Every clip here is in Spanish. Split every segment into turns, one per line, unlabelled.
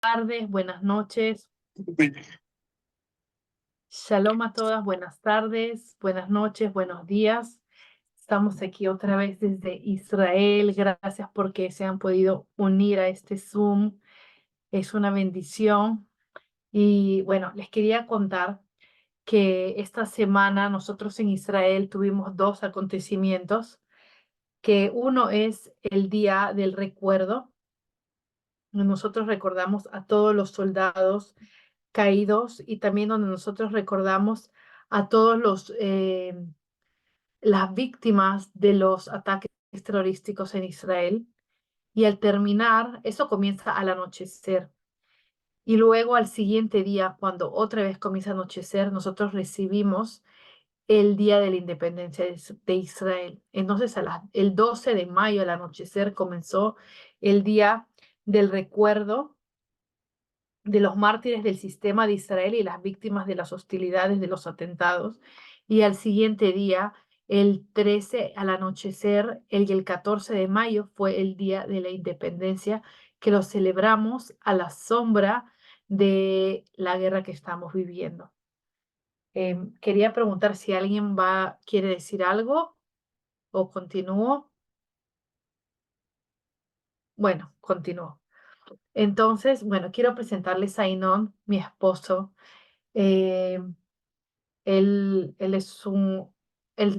Tardes, buenas noches. Shalom a todas, buenas tardes, buenas noches, buenos días. Estamos aquí otra vez desde Israel. Gracias porque se han podido unir a este Zoom. Es una bendición. Y bueno, les quería contar que esta semana nosotros en Israel tuvimos dos acontecimientos, que uno es el Día del Recuerdo. Nosotros recordamos a todos los soldados caídos y también donde nosotros recordamos a todos las víctimas de los ataques terrorísticos en Israel. Y al terminar, eso comienza al anochecer. Y luego al siguiente día, cuando otra vez comienza a anochecer, nosotros recibimos el Día de la Independencia de Israel. Entonces, el 12 de mayo al anochecer comenzó el Día del Recuerdo de los mártires del sistema de Israel y las víctimas de las hostilidades de los atentados. Y al siguiente día, el 13 al anochecer, el 14 de mayo fue el Día de la Independencia, que lo celebramos a la sombra de la guerra que estamos viviendo. Quería preguntar si alguien quiere decir algo o continúo. Bueno, continúo. Entonces, bueno, quiero presentarles a Inon, mi esposo. Eh, Él es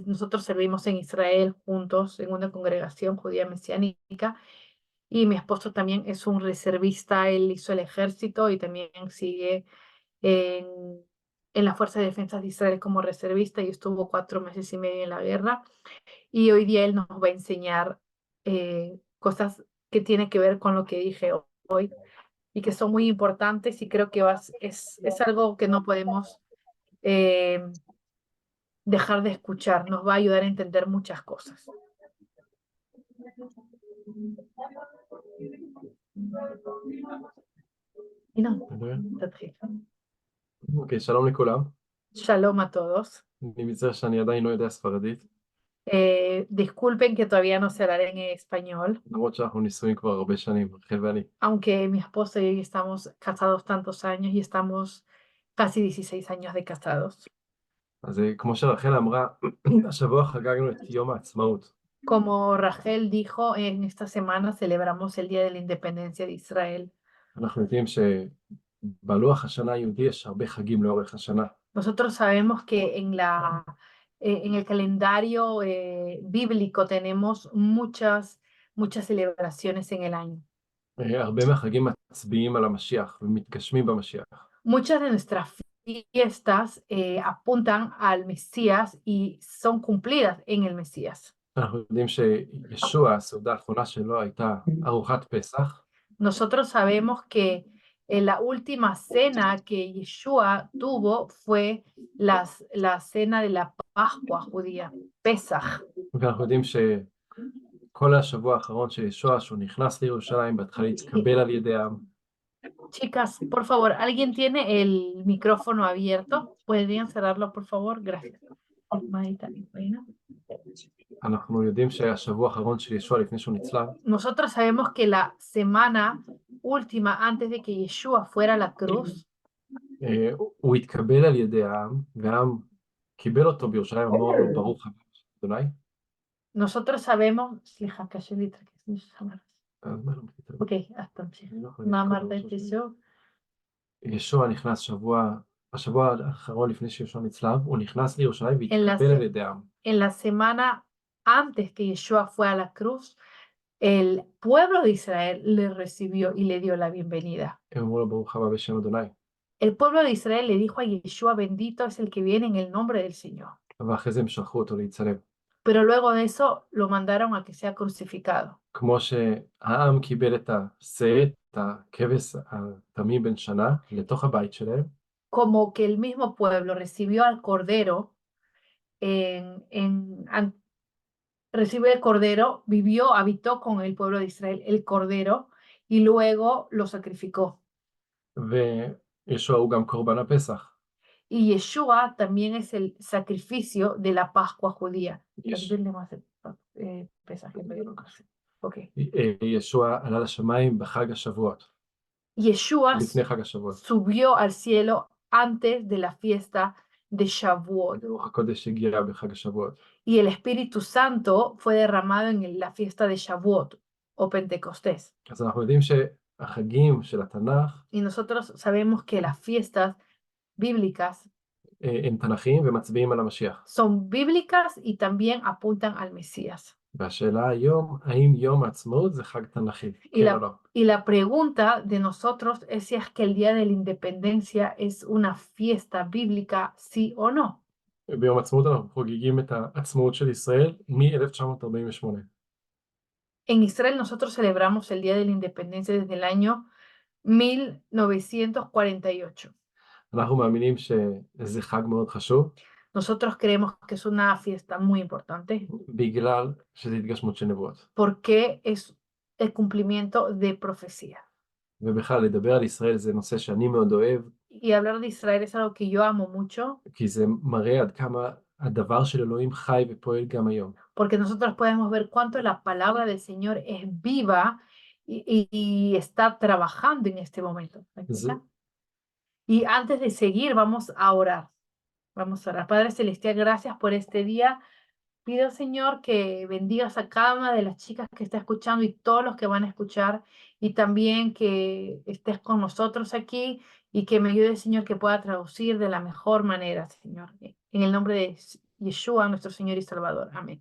nosotros servimos en Israel juntos en una congregación judía mesiánica y mi esposo también es un reservista. Él hizo el ejército y también sigue en, en la Fuerza de Defensa de Israel como reservista y estuvo 4 meses y medio en la guerra. Y hoy día él nos va a enseñar cosas que tienen que ver con lo que dije hoy y que son muy importantes, y creo que es algo que no podemos eh, dejar de escuchar. Nos va a ayudar a entender muchas cosas. Y no, תתחיל.
אוקיי, שלום לכולם.
Shalom a todos.
אני מצטער שאני עדיין לא יודע ספרדית,
Disculpen que todavía no sé hablar en español,
למרות שאנחנו נשואים כבר הרבה שנים, רחל ואני.
aunque mi esposo y yo estamos casados tantos años y estamos casi 16 años de casados.
אז כמו שרחל אמרה, השבוע חגגנו את יום העצמאות.
Como Rachel dijo, en esta semana celebramos el Día de la Independencia de Israel.
אנחנו יודעים שבלוח השנה היהודי יש הרבה חגים לאורך השנה.
Nosotros sabemos que en el calendario bíblico tenemos muchas celebraciones en el año.
הרבה מהחגים מצביעים על המשיח ומתגשמים במשיח.
Muchas de nuestras fiestas apuntan al Mesías y son cumplidas en el Mesías.
אנחנו יודעים שישוע, הסעודה האחרונה שלו הייתה ארוחת פסח.
Nosotros sabemos que la última cena que Yeshua tuvo fue la cena de la Pascua judía, Pesach.
ואנחנו יודעים שכל השבוע האחרון של ישוע, שהוא נכנס לירושלים, בהתחלה התקבל על ידי העם.
Chicas, por favor, ¿alguien tiene el micrófono abierto? ¿Podrían cerrarlo, por favor? Gracias.
אנחנו יודעים שהשבוע האחרון של ישוע לפני שהוא נצלב,
Nosotros sabemos que la semana última antes de que Yeshua fuera a la cruz,
הוא התקבל על ידי העם, והעם קיבל אותו בירושלים, אמרו לו ברוך הבא אדוני.
nosotros sabemos, ok, hasta מה אמרת את ישוע?
ישוע נכנס השבוע האחרון לפני שישוע נצלב, הוא נכנס לירושלים והתקבל על ידי העם.
En la semana antes que Yeshua fue a la cruz, el pueblo de Israel le recibió y le dio la bienvenida.
הם אמרו לו ברוך הבא בשם אדוני.
El pueblo de Israel le dijo a Yeshua, bendito es el que viene en el nombre del Señor.
ואחרי זה הם שלחו אותו להצטלב.
Pero luego de eso lo mandaron a que sea crucificado.
כמו שהעם קיבל את הכבש התמים בן שנה לתוך הבית שלהם,
Como que el mismo pueblo recibió al cordero, recibió el cordero, habitó con el pueblo de Israel el cordero y luego lo sacrificó.
וישוע הוא גם קורבן הפסח.
Y Yeshua también es el sacrificio de la Pascua judía. Okay.
ישוע עלה לשמיים בחג השבועות.
Yeshua
לפני חג השבועות.
subió al cielo antes de la fiesta de Shavuot.
רוח הקודש הגיע בחג השבועות.
Y el Espíritu Santo fue derramado en la fiesta de Shavuot o Pentecostés.
אז אנחנו יודעים שהחגים של התנ"ך
Y nosotros sabemos que las fiestas bíblicas
הם תנ"כיים ומצביעים על המשיח.
son bíblicas y también apuntan al Mesías.
והשאלה היום, האם יום העצמאות זה חג תנ"כי?
Y
כן או לא?
la pregunta de nosotros es si es que el Día de la Independencia es una fiesta bíblica, sí o no.
ביום העצמאות אנחנו חוגגים את העצמאות של ישראל מ-1948.
En Israel nosotros celebramos el Día de la Independencia desde el año 1948.
אנחנו מאמינים שזה חג מאוד חשוב,
Nosotros creemos que es una fiesta muy importante
בגלל שזה התגשמות של נבואות.
porque es el cumplimiento de profecía.
ובכלל, לדבר על ישראל זה נושא שאני מאוד אוהב,
Y hablar de Israel es algo que yo amo mucho
כי זה מראה עד כמה הדבר של אלוהים חי ופועל גם היום.
porque nosotros podemos ver cuánto la palabra del Señor es viva y está trabajando en este momento.
זה,
Y antes de seguir, vamos a orar. Vamos a orar. Padre Celestial, gracias por este día. Pido, Señor, que bendigas a cada una de las chicas que está escuchando y todos los que van a escuchar, y también que estés con nosotros aquí y que me ayude, Señor, que pueda traducir de la mejor manera, Señor. En el nombre de Yeshua, nuestro Señor y Salvador. Amén.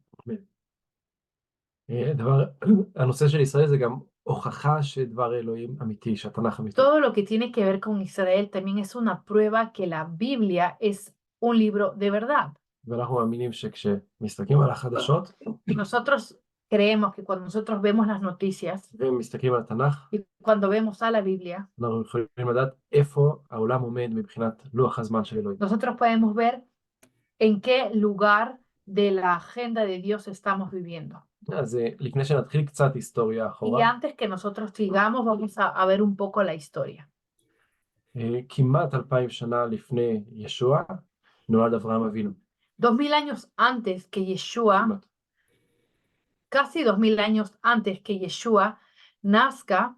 הנושא של ישראל זה גם הוכחה שדבר אלוהים אמיתי, שהתנ"ך אמיתי.
Todo lo que tiene que ver con Israel también es una prueba que la Biblia es un libro de verdad.
ואנחנו מאמינים שכשמסתכלים על החדשות,
Nosotros creemos que cuando nosotros vemos las noticias
ומסתכלים על התנ"ך,
y cuando vemos a la Biblia,
אנחנו יכולים לדעת איפה העולם עומד מבחינת לוח הזמן של אלוהים.
nosotros podemos ver en qué lugar de la agenda de Dios estamos viviendo.
אז לפני שנתחיל קצת היסטוריה
Y
אחורה,
antes que nosotros sigamos, vamos a ver un poco la historia.
כמעט 2000 שנה לפני ישוע, נולד אברהם אבינו.
2000 años antes que Yeshua,
כמעט.
casi 2000 años antes que Yeshua nazca,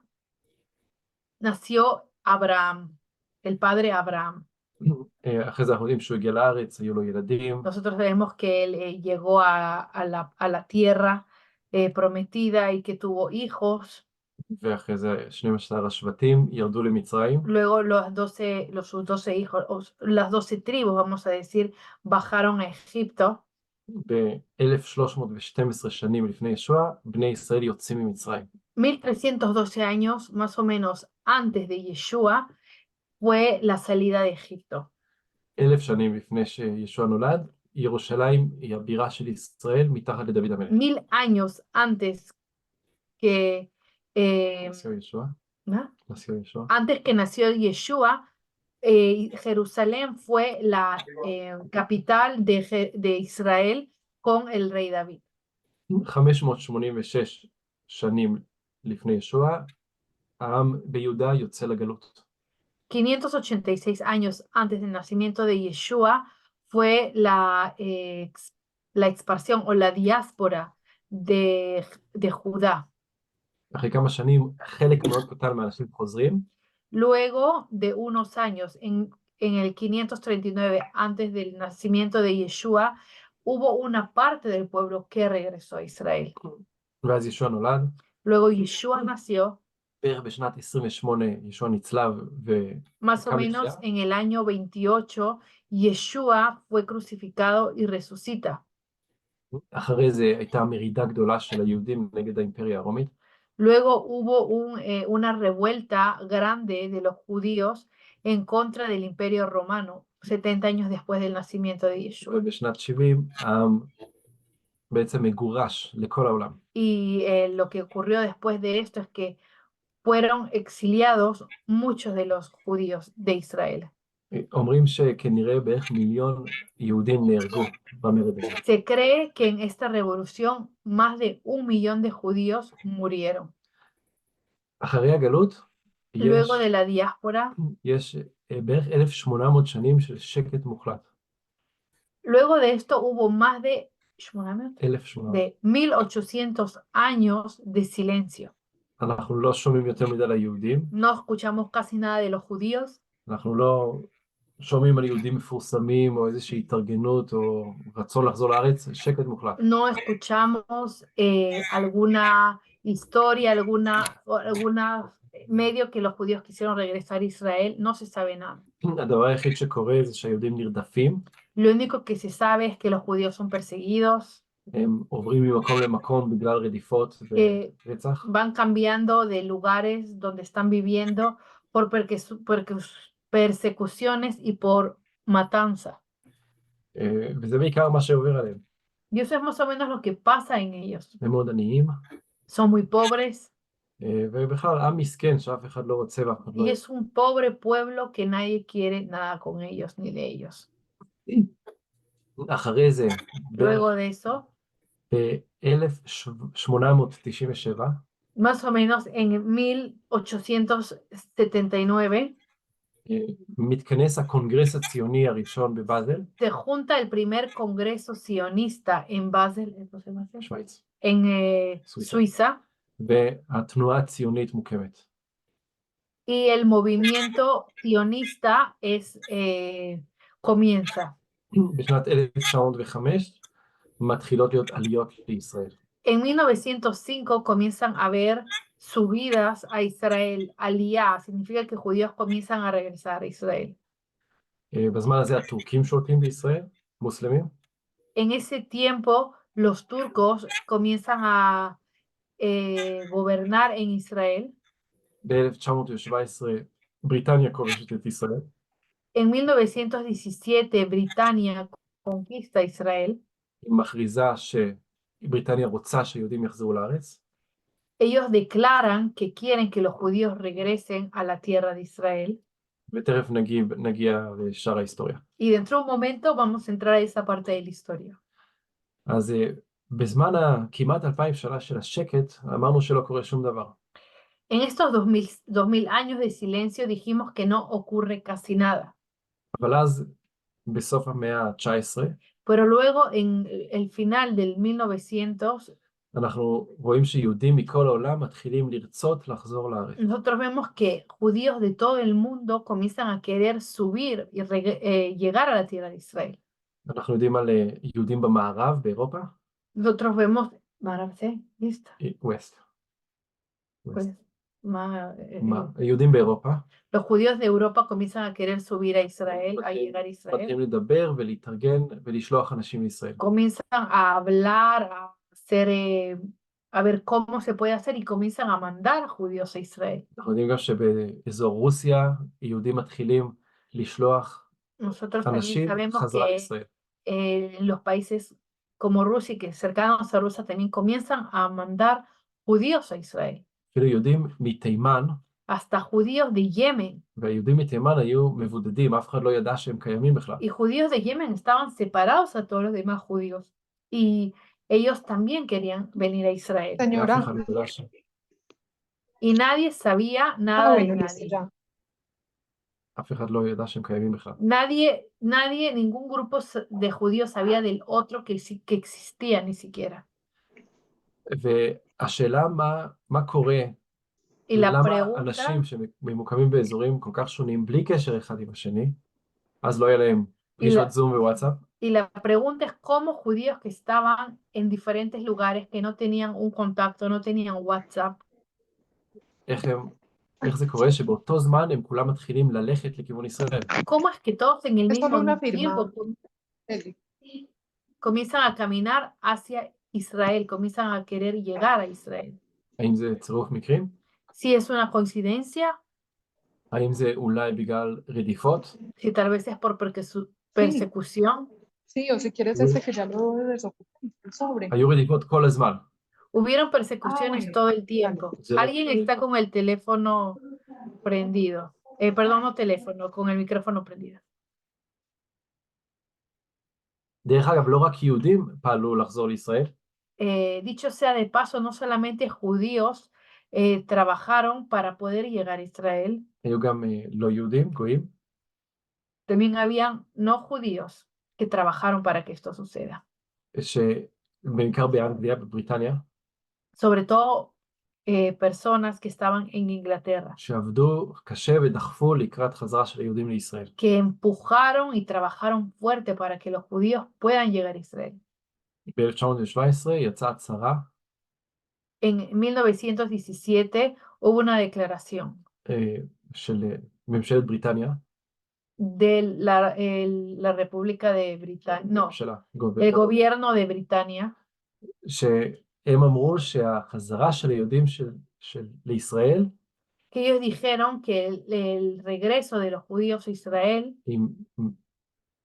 nació Abraham, el padre Abraham.
אחרי זה אנחנו יודעים שהוא הגיע לארץ, היו לו ילדים,
Nosotros vemos que él llegó a la tierra prometida y que tuvo hijos.
ואחרי זה 12 השבטים ירדו למצרים,
Luego sus 12 hijos, las 12 tribus, vamos a decir, bajaron a Egipto.
ב-1312 שנים לפני ישוע, בני ישראל יוצאים ממצרים.
1312 años, más o menos antes de Yeshua, fue la salida de Egipto.
1000 שנים לפני שישוע נולד, ירושלים היא הבירה של ישראל מתחת לדוד המלך.
1000 años antes que
נסיו ישוע?
¿no?
נסיו ישוע?
Antes que nació Yeshua, Jerusalén fue la capital de Israel con el rey David.
586 שנים לפני ישוע, העם ביהודה יוצא לגלות.
586 años antes del nacimiento de Yeshua fue la expansión o la diáspora de Judá.
אחרי כמה שנים, חלק מאוד קטן מהאנשים חוזרים,
Luego de unos años, en el 539 antes del nacimiento de Yeshua, hubo una parte del pueblo que regresó a Israel.
ואז ישוע נולד,
Luego Yeshua nació,
בערך בשנת 28 ישוע נצלב
más o
וקם
menos
לתחייה.
en el año 28, Yeshua fue crucificado y resucita.
אחרי זה הייתה מרידה גדולה של היהודים נגד האימפריה הרומית,
Luego hubo una revuelta grande de los judíos en contra del imperio romano, 70 años después del nacimiento de Yeshua.
ובשנת 70 העם בעצם מגורש לכל העולם.
Y lo que ocurrió después de esto es que fueron exiliados muchos de los judíos de Israel.
אומרים שכנראה בערך 1,000,000 יהודים נהרגו במרד הזה.
Se cree que en esta revolución más de 1 millón de judíos murieron.
אחרי הגלות
Luego de la diáspora,
יש בערך 1,800 שנים של שקט מוחלט.
luego de esto hubo más de
1,800.
1800 años de silencio.
אנחנו לא שומעים יותר מדי על היהודים,
no escuchamos casi nada de los judíos,
אנחנו לא שומעים על יהודים מפורסמים או איזושהי התארגנות או רצון לחזור לארץ, שקט מוחלט.
no escuchamos alguna historia, alguna medio que los judíos quisieron regresar a Israel, no se sabe nada.
הדבר היחיד שקורה זה שהיהודים נרדפים,
Lo único que se sabe es que los judíos son perseguidos,
הם עוברים ממקום למקום בגלל רדיפות ורצח,
van cambiando de lugares donde están viviendo por persecuciones y por matanza.
וזה בעיקר מה שעובר עליהם.
Y eso es más o menos lo que pasa en ellos.
הם מאוד עניים,
Son muy pobres
ובכלל עם מסכן שאף אחד לא רוצה ואף אחד לא...
y es un pobre pueblo que nadie quiere nada con ellos ni de ellos.
אחרי זה,
Luego de eso,
ב-1897,
más o menos en 1879,
מתכנס הקונגרס הציוני הראשון בבאזל,
se junta el primer congreso sionista en Basel, ¿cómo se llama?
שוויץ,
En
Suiza.
Suiza,
והתנועה הציונית מוקמת.
y el movimiento sionista comienza.
בשנת 1905 מתחילות להיות עליות לישראל.
En 1905 comienzan a haber subidas a Israel, aliyá, significa que judíos comienzan a regresar a Israel.
בזמן הזה הטורקים שולטים בישראל, מוסלמים.
En ese tiempo, los turcos comienzan a gobernar en Israel.
ב-1917 בריטניה כובשת את ישראל.
En 1917, Britania conquista Israel.
היא מכריזה שבריטניה רוצה שיהודים יחזרו לארץ.
Ellos declaran que quieren que los judíos regresen a la tierra de Israel.
ותכף נגיע לשאר ההיסטוריה.
Y dentro de un momento vamos a entrar a esa parte de la historia.
אז בזמן כמעט 2000 שנה של השקט, אמרנו שלא קורה שום דבר.
En estos 2000 años de silencio dijimos que no ocurre casi nada.
אבל אז, בסוף המאה ה-19,
Pero luego, en el final del 1900,
אנחנו רואים שיהודים מכל העולם מתחילים לרצות לחזור לארץ.
nosotros vemos que judíos de todo el mundo comienzan a querer subir y llegar a la tierra de Israel.
אנחנו יודעים על יהודים במערב, באירופה.
Nosotros vemos, ¿listo?
West.
Pues,
יהודים באירופה.
los judíos de Europa comienzan a querer subir a Israel, a llegar a Israel.
מתחילים לדבר ולהתארגן ולשלוח אנשים לישראל.
Comienzan a hablar, a hacer, a ver cómo se puede hacer y comienzan a mandar judíos a Israel.
אנחנו יודעים גם שבאזור רוסיה יהודים מתחילים לשלוח
Nosotros
אנשים
también sabemos
חזרה
que
לישראל.
los países como Rusia y que cercanos a Rusia también comienzan a mandar judíos a Israel.
אפילו יהודים מתימן,
Hasta judíos de Yemen.
והיהודים מתימן היו מבודדים, אף אחד לא ידע שהם קיימים בכלל.
Y judíos de Yemen estaban separados a todos los demás judíos. Y ellos también querían venir a Israel.
Señora.
ואף אחד לא ידע ש-
Y nadie sabía nada de nadie.
אף אחד לא ידע שהם קיימים בכלל.
Nadie, ningún grupo de judíos sabía del otro que existía ni siquiera.
והשאלה מה קורה,
Y la
למה
pregunta,
אנשים שממוקמים באזורים כל כך שונים, בלי קשר אחד עם השני, אז לא יהיה להם פגישות זום ווואטסאפ.
y la pregunta es cómo judíos que estaban en diferentes lugares, que no tenían un contacto, no tenían WhatsApp,
איך זה קורה שבאותו זמן הם כולם מתחילים ללכת לכיוון ישראל.
cómo es que todos en el
Es solo
mismo
una firma.
tiempo comienzan a caminar hacia Israel, comienzan a querer llegar a Israel.
האם זה צירוף מקרים?
Si es una coincidencia,
האם זה אולי בגלל רדיפות?
si tal vez es por persecución.
Sí, o si quieres que ya lo desocupe el sobre.
היו רדיפות כל הזמן.
Hubieron persecuciones
bueno,
todo el tiempo. Alguien está con el teléfono prendido. Perdón, no teléfono, con el micrófono prendido.
דרך אגב, לא רק יהודים פעלו לחזור לישראל,
Dicho sea de paso, no solamente judíos trabajaron para poder llegar a Israel,
היו גם לא יהודים, גויים,
también habían no judíos que trabajaron para que esto suceda.
שבעיקר באנגליה, בבריטניה,
Sobre todo personas que estaban en Inglaterra,
שעבדו קשה ודחפו לקראת חזרה של היהודים לישראל.
que empujaron y trabajaron fuerte para que los judíos puedan llegar a Israel.
ב-1917 יצאה הצהרה
En 1917 hubo una declaración
של ממשלת בריטניה,
de la República de Britania, no,
ממשלה,
el gobierno de Britania,
שהם אמרו שהחזרה של היהודים לישראל
que ellos dijeron que el regreso de los judíos a Israel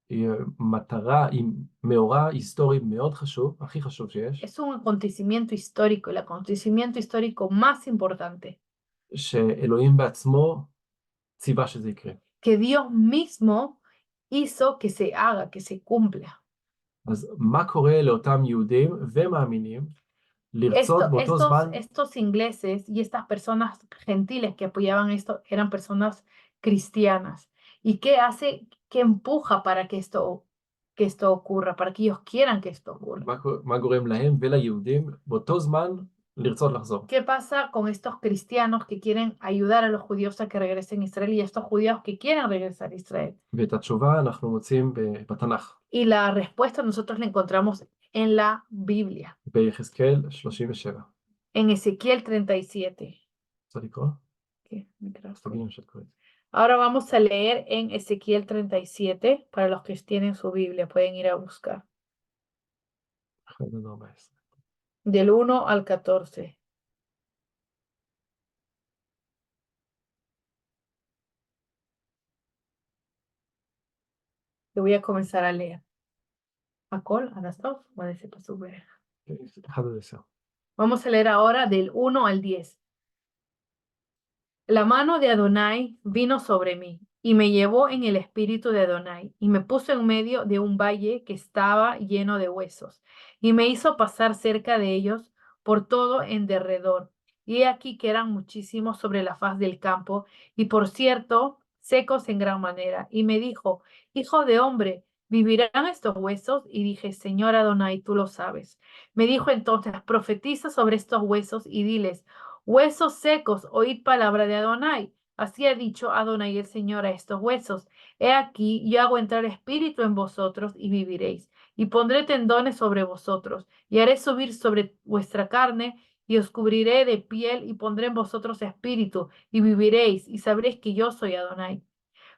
היא מטרה, היא מאורע היסטורי מאוד חשוב, הכי חשוב שיש,
es un acontecimiento histórico, el acontecimiento histórico más importante,
שאלוהים בעצמו ציווה שזה יקרה.
que Dios mismo hizo que se haga, que se cumpla.
אז מה קורה לאותם יהודים ומאמינים לרצות באותו זמן?
Estos ingleses y estas personas gentiles que apoyaban esto eran personas cristianas. ¿Y qué hace, qué empuja para que esto ocurra, para que ellos quieran que esto ocurra?
מה גורם להם וליהודים באותו זמן לרצות לחזור?
¿Qué pasa con estos cristianos que quieren ayudar a los judíos a que regresen a Israel y estos judíos que quieren regresar a Israel?
ואת התשובה אנחנו מוצאים בתנ"ך.
Y la respuesta nosotros la encontramos en la Biblia,
ביחזקאל 37.
en Ezequiel 37.
רוצה לקרוא?
¿Qué? Micrófono.
אז תגידו שאת קוראת.
Ahora vamos a leer en Ezequiel 37, para los que tienen su Biblia, pueden ir a buscar.
1-14.
Del 1 al 14. Yo voy a comenzar a leer. ¿Acol? ¿Anastos? Vamos a leer ahora del 1 al 10. La mano de Adonai vino sobre mí y me llevó en el espíritu de Adonai y me puso en medio de un valle que estaba lleno de huesos y me hizo pasar cerca de ellos por todo en derredor. Y he aquí que eran muchísimos sobre la faz del campo y por cierto secos en gran manera. Y me dijo, hijo de hombre, ¿vivirán estos huesos? Y dije, Señor Adonai, tú lo sabes. Me dijo entonces, profetiza sobre estos huesos y diles, huesos secos, oíd palabra de Adonai. Así ha dicho Adonai el Señor a estos huesos. He aquí, yo hago entrar espíritu en vosotros y viviréis. Y pondré tendones sobre vosotros, y haré subir sobre vuestra carne, y os cubriré de piel, y pondré en vosotros espíritu, y viviréis, y sabréis que yo soy Adonai.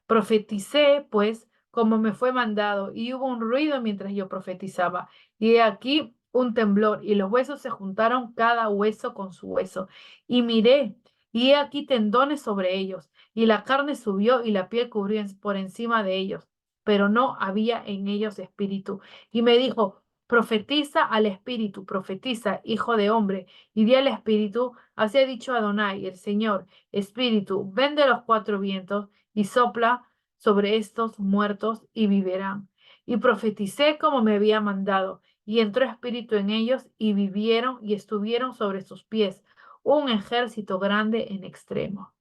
Profeticé, pues, como me fue mandado, y hubo un ruido mientras yo profetizaba. Y he aquí un temblor, y los huesos se juntaron cada hueso con su hueso. Y miré, y he aquí tendones sobre ellos, y la carne subió, y la piel cubrió por encima de ellos, pero no había en ellos espíritu. Y me dijo, profetiza al espíritu, profetiza, hijo de hombre, y di al espíritu, así ha dicho Adonai, el Señor, espíritu, ven de los cuatro vientos, y sopla sobre estos muertos, y vivirán. Y profeticé como me había mandado, y entró espíritu en ellos, y vivieron, y estuvieron sobre sus pies, un ejército grande en extremo.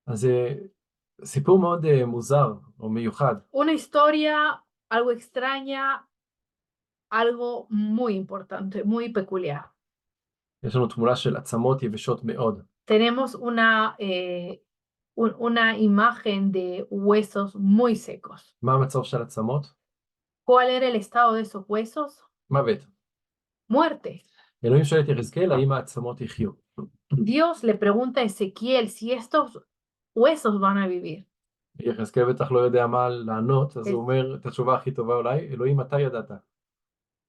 אז זה סיפור מאוד מוזר או מיוחד.
Una historia algo extraña, algo muy importante, muy peculiar.
יש לנו תמונה של עצמות יבשות מאוד.
Tenemos una imagen de huesos muy secos.
מה המצב של עצמות?
¿Cuál era el estado de esos huesos?
מוות.
Muerte.
אלוהים שואל את יחזקאל האם העצמות יחיו.
Dios le pregunta a Ezequiel si estos huesos van a vivir.
יחזקאל בטח לא יודע מה לענות, אז הוא אומר את התשובה הכי טובה אולי, אלוהים אתה ידעת.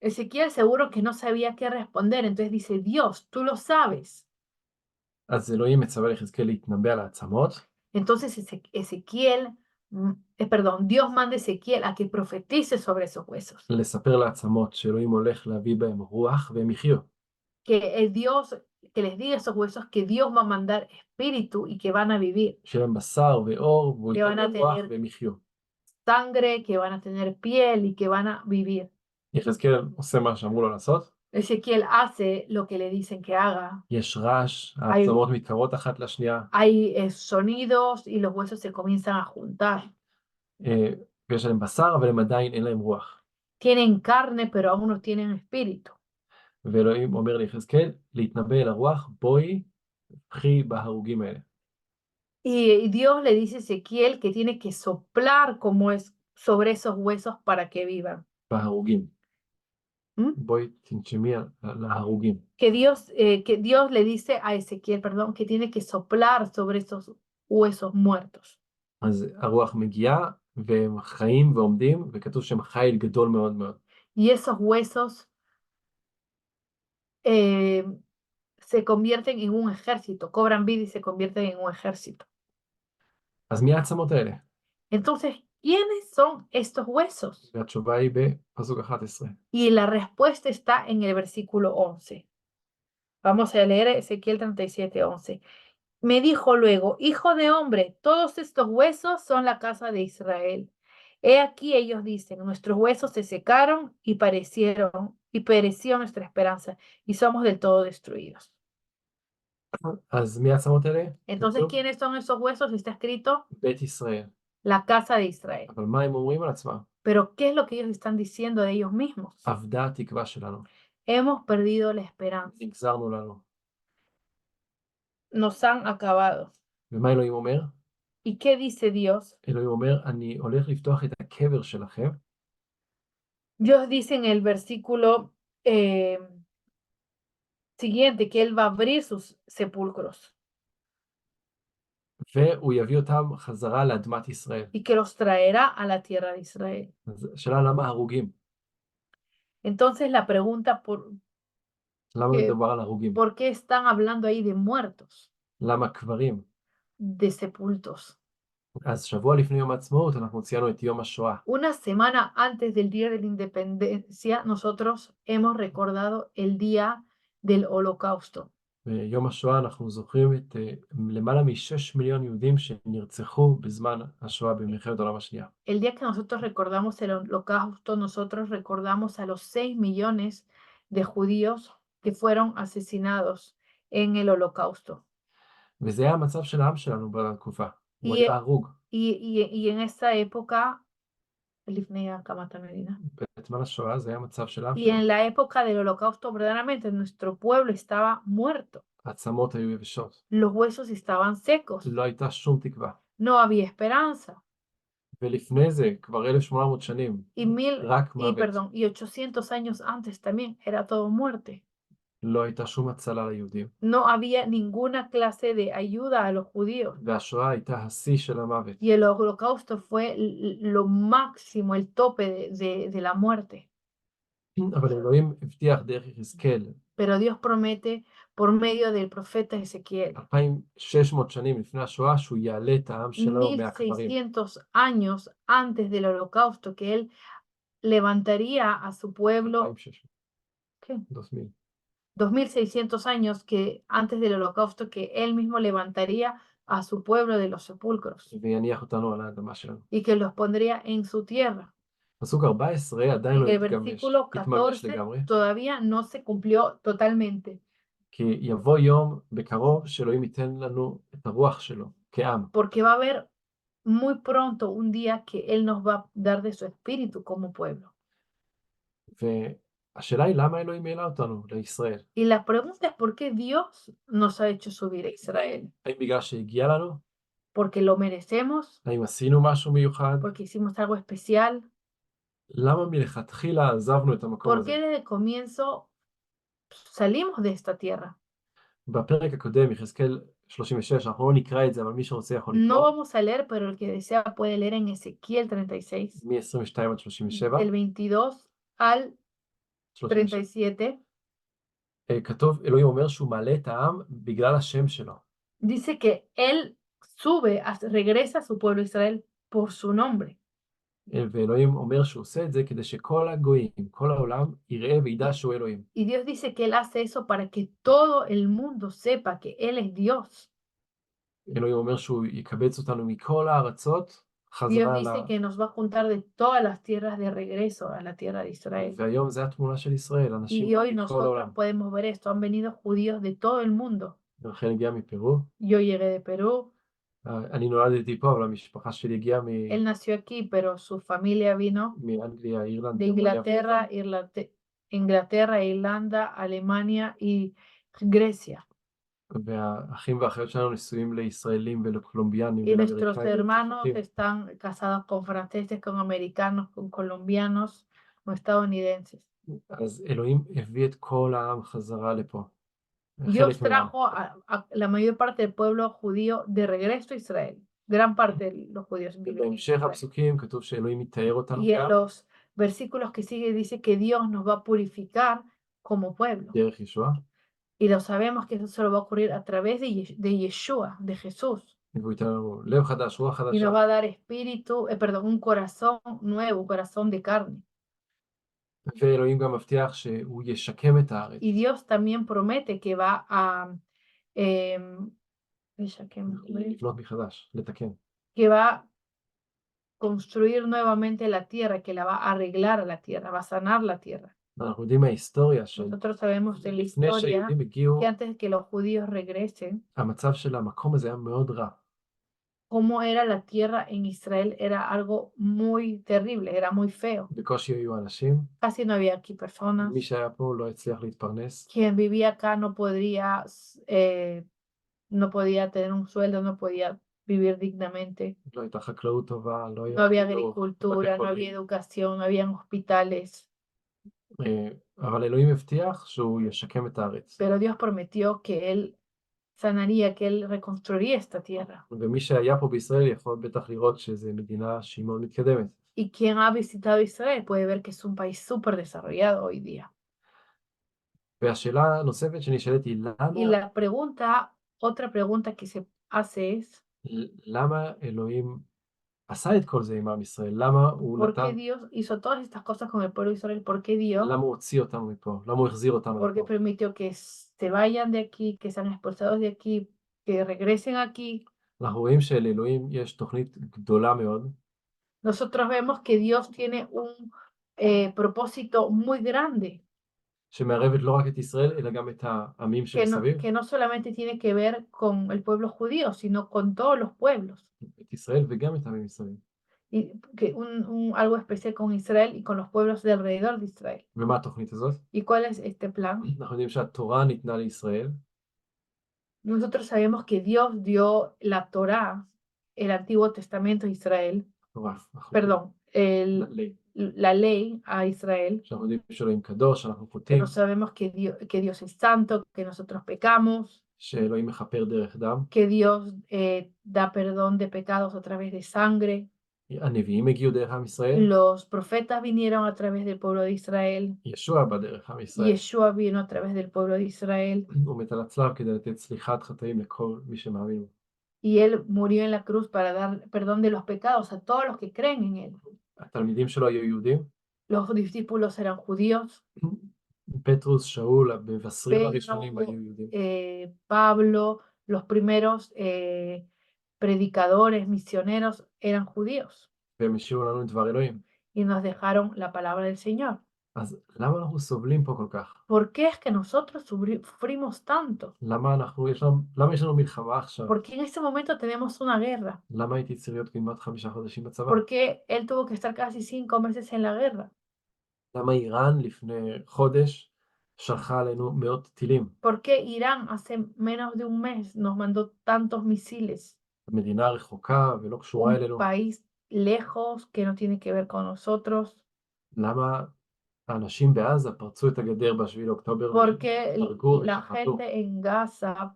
Ezequiel seguro que no sabía qué responder, entonces dice, Dios, tú lo sabes.
אז אלוהים מצווה ליחזקאל להתנבא על העצמות.
Entonces Dios manda a Ezequiel a que profetice sobre esos huesos.
לספר לעצמות שאלוהים הולך להביא בהם רוח והם יחיו.
Que Dios, que les diga a esos huesos que Dios va a mandar espíritu y que van a vivir.
שיהיה להם בשר ואור, והוא
que van a
ייתן רוח
tener
והם יחיו.
sangre, que van a tener piel y que van a vivir.
יחזקאל עושה מה שאמרו לו לעשות.
Ezequiel hace lo que le dicen que haga.
יש רעש, העצמות מתקרבות אחת לשנייה.
Hay sonidos y los huesos se comienzan a juntar.
ויש להם בשר, אבל הם עדיין אין להם רוח.
Tienen carne, pero aún no tienen espíritu.
ואלוהים אומר ליחזקאל להתנבא אל הרוח, בואי, קחי בהרוגים האלה.
Y Dios le dice a Ezequiel que tiene que soplar como es sobre esos huesos para que vivan.
בהרוגים.
¿Mm?
בואי תנשמי על ההרוגים.
Que Dios le dice a Ezequiel, perdón, que tiene que soplar sobre esos huesos muertos.
אז הרוח מגיעה, והם חיים ועומדים, וכתוב שהם חיל גדול מאוד מאוד.
Y esos huesos eh, se convierten en un ejército, cobran vida y se convierten en un ejército.
אז מי העצמות האלה?
Entonces, ¿quiénes son estos huesos?
והתשובה היא בפסוק 11.
Y la respuesta está en el versículo 11. Vamos a leer Ezequiel 37:11. Me dijo luego, hijo de hombre, todos estos huesos son la casa de Israel. He aquí ellos dicen, nuestros huesos se secaron y pereció nuestra esperanza, y somos del todo destruidos.
אז מי העצמות האלה?
Entonces,
כתוב
¿quiénes son esos huesos? Está escrito,
בית ישראל.
la casa de Israel.
אבל מה הם אומרים על עצמם?
Pero, ¿qué es lo que ellos están diciendo de ellos mismos?
אבדה התקווה שלנו.
Hemos perdido la esperanza.
נגזרנו לנו.
Nos han acabado.
ומה אלוהים אומר?
¿Y qué dice Dios?
אלוהים אומר, אני הולך לפתוח את הקבר שלכם,
Dios dice en el versículo siguiente que Él va a abrir sus sepulcros
והוא יביא אותם חזרה לאדמת ישראל.
y que los traerá a la tierra de Israel.
אז השאלה למה הרוגים?
Entonces la pregunta
למה מדובר על הרוגים?
¿por qué están hablando ahí de muertos,
למה קברים?
de sepultos?
אז שבוע לפני יום העצמאות אנחנו ציינו את יום השואה.
Una semana antes del día de la independencia, nosotros hemos recordado el día del holocausto.
ביום השואה אנחנו זוכרים את למעלה מ6 מיליון יהודים שנרצחו בזמן השואה במלחמת העולם השנייה.
El día que nosotros recordamos el holocausto, nosotros recordamos a los 6 millones de judíos que fueron asesinados en el holocausto.
וזה היה המצב של העם שלנו בתקופה. הוא
Y,
היה הרוג.
y en esa época, לפני הקמת המדינה,
בזמן השואה זה היה המצב של העם
y
שלנו.
en la época del holocausto, verdaderamente nuestro pueblo estaba muerto.
העצמות היו יבשות.
Los huesos estaban secos.
לא הייתה שום תקווה.
No había esperanza.
ולפני זה, כבר 1800 שנים, רק מוות.
Y 800 años antes también era todo muerte.
לא הייתה שום הצלה ליהודים.
No había ninguna clase de ayuda a los judíos.
והשואה הייתה השיא של המוות.
Y el holocausto fue lo máximo, el tope de la muerte.
אבל אלוהים הבטיח דרך יחזקאל.
Pero Dios promete por medio del profeta Ezequiel.
2600 שנים לפני השואה שהוא יעלה את העם שלו מהקברים.
1600 años antes del holocausto que él levantaría a su pueblo.
2600.
¿Qué?
2000.
2600 años que antes del holocausto que él mismo levantaría a su pueblo de los sepulcros
ויניח אותנו על האדמה שלנו.
y que los pondría en su tierra.
פסוק 14 עדיין לא
El
התממש
versículo 14
לגמרי.
todavía no se cumplió totalmente.
כי יבוא יום בקרוב שאלוהים ייתן לנו את הרוח שלו כעם.
Porque va a haber muy pronto un día que él nos va a dar de su espíritu como pueblo.
והשאלה היא למה אלוהים העלה אותנו לישראל?
Y la pregunta es ¿por qué Dios nos ha hecho subir a Israel?
האם בגלל שהגיע לנו?
¿Porque lo merecemos?
האם עשינו משהו מיוחד?
¿Porque hicimos algo especial?
למה מלכתחילה עזבנו את המקום
¿Por
הזה?
qué desde el comienzo salimos de esta tierra?
בפרק הקודם, יחזקאל 36, אנחנו לא נקרא את זה, אבל מי שרוצה יכול
No
לקרוא,
vamos a leer, pero el que desea puede leer en Ezequiel 36,
מ-22 עד 37,
del 22 al
37,
37.
כתוב, אלוהים אומר שהוא מעלה את העם בגלל השם שלו.
Dice que él regresa a su pueblo Israel por su nombre.
ואלוהים אומר שהוא עושה את זה כדי שכל הגויים, כל העולם, יראה וידע שהוא אלוהים.
Y Dios dice que él hace eso para que todo el mundo sepa que él es Dios.
אלוהים אומר שהוא יקבץ אותנו מכל הארצות,
Dios
חזרה
dice que nos va a juntar de todas las tierras de regreso a la tierra de Israel.
והיום זה התמונה של ישראל, אנשים
Y hoy
מכל
nosotros
העולם.
podemos ver esto. Han venido judíos de todo el mundo.
רחל הגיעה מפרו,
Yo llegué de Perú.
אני נולדתי פה, אבל המשפחה שלי הגיעה
Él nació aquí, pero su familia vino
מאנגליה, אירלנד,
de
גרמניה,
Inglaterra, Inglaterra, Irlanda, Alemania y Grecia.
והאחים והאחיות שלנו נשואים לישראלים ולקולומביאנים
Y nuestros
ולאמריקאים.
hermanos
ולצרפתים.
están casados con franceses, con americanos, con colombianos, con estadounidenses.
אז אלוהים הביא את כל העם חזרה לפה.
Dios
חלק מהעם.
trajo a la mayor parte del pueblo judío de regreso a Israel. Gran parte de los judíos viven en
ובהמשך
Israel.
הפסוקים כתוב שאלוהים יתאר אותנו
Y en
גם
los versículos que sigue dice que Dios nos va a purificar como pueblo.
דרך ישועה,
Y lo sabemos que eso solo va a ocurrir a través de Yeshua, de Jesús.
והוא ייתן לנו לב חדש, רוח
Y
חדשה,
nos va a dar espíritu, perdón, un corazón nuevo, un corazón de carne.
ואלוהים גם מבטיח שהוא ישקם את הארץ.
Y Dios también promete que va a
לבנות מחדש, לתקן.
que va a construir nuevamente la tierra, que la va a arreglar a la tierra, va a sanar la tierra.
אנחנו יודעים מההיסטוריה
Nosotros sabemos de la
לפני
historia
שהיהודים הגיעו,
que antes de que los judíos regresen,
המצב של המקום הזה היה מאוד רע.
cómo era la tierra en Israel era algo muy terrible, era muy feo.
בקושי היו אנשים,
Casi no había aquí personas.
מי שהיה פה לא הצליח להתפרנס,
Quien vivía acá no podía tener un sueldo, no podía vivir dignamente.
לא הייתה חקלאות טובה, לא
No había
היה חינוך,
agricultura,
בתי
no había
חולים.
educación, no habían hospitales.
אבל אלוהים הבטיח שהוא ישקם את הארץ.
Pero Dios prometió que Él sanaría, que Él reconstruiría esta tierra.
ומי שהיה פה בישראל יכול בטח לראות שזו מדינה שהיא מאוד מתקדמת.
Y quien ha visitado Israel puede ver que es un país súper desarrollado hoy día.
והשאלה הנוספת שנשאלת היא
Y la pregunta, otra pregunta que se hace es,
למה אלוהים עשה את כל זה עם עם ישראל? למה הוא
¿por qué
נתן,
Dios hizo todas estas cosas con el pueblo de Israel? ¿Por qué Dios?
למה הוא הוציא אותנו מפה? למה הוא החזיר אותנו
¿Por qué
לפה?
permitió que se vayan de aquí, que sean expulsados de aquí, que regresen aquí?
אנחנו רואים שלאלוהים יש תוכנית גדולה מאוד,
Nosotros vemos que Dios tiene un propósito muy grande,
שמערבת לא רק את ישראל, אלא גם את העמים שמסביב,
que no solamente tiene que ver con el pueblo judío, sino con todos los pueblos.
את ישראל וגם את העמים מסביב.
Y que algo especial con Israel y con los pueblos de alrededor de Israel.
ומה התוכנית הזאת?
¿Y cuál es este plan?
אנחנו יודעים שהתורה ניתנה לישראל,
Nosotros sabemos que Dios dio la Torá, el Antiguo Testamento a Israel,
התורה, החוקים,
perdón, la ley a Israel,
שאנחנו יודעים שאלוהים קדוש, שאנחנו חוטאים,
pero sabemos que Dios es santo, que nosotros pecamos,
שאלוהים מכפר דרך דם,
que Dios da perdón de pecados a través de sangre.
הנביאים הגיעו דרך עם ישראל,
Los profetas vinieron a través del pueblo de Israel.
ישוע בא דרך עם ישראל,
Yeshua vino a través del pueblo de Israel.
הוא מת על הצלב כדי לתת סליחת חטאים לכל מי שמאמין בו.
Y él murió en la cruz para dar perdón de los pecados a todos los que creen en él.
התלמידים שלו היו יהודים,
Los discípulos eran judíos.
פטרוס, שאול, המבשרים הראשונים
Pedro,
היו יהודים.
Pablo, los primeros predicadores, misioneros eran judíos
והם השאירו לנו את דבר אלוהים.
y nos dejaron la palabra del Señor.
אז למה אנחנו סובלים פה כל כך?
¿Por qué es que nosotros sufrimos tanto?
למה יש לנו מלחמה עכשיו?
¿Por qué en este momento tenemos una guerra?
למה הייתי צריך להיות כמעט 5 חודשים בצבא?
¿Por qué él tuvo que estar casi 5 meses en la guerra?
למה איראן לפני חודש שלחה עלינו מאות טילים?
¿Por qué Irán hace menos de un mes nos mandó tantos misiles?
מדינה רחוקה ולא קשורה
Un
אלינו.
país lejos que no tiene que ver con nosotros.
למה האנשים בעזה פרצו את הגדר ב7 לאוקטובר
Porque
והרגו
la
ושחטו?
gente en Gaza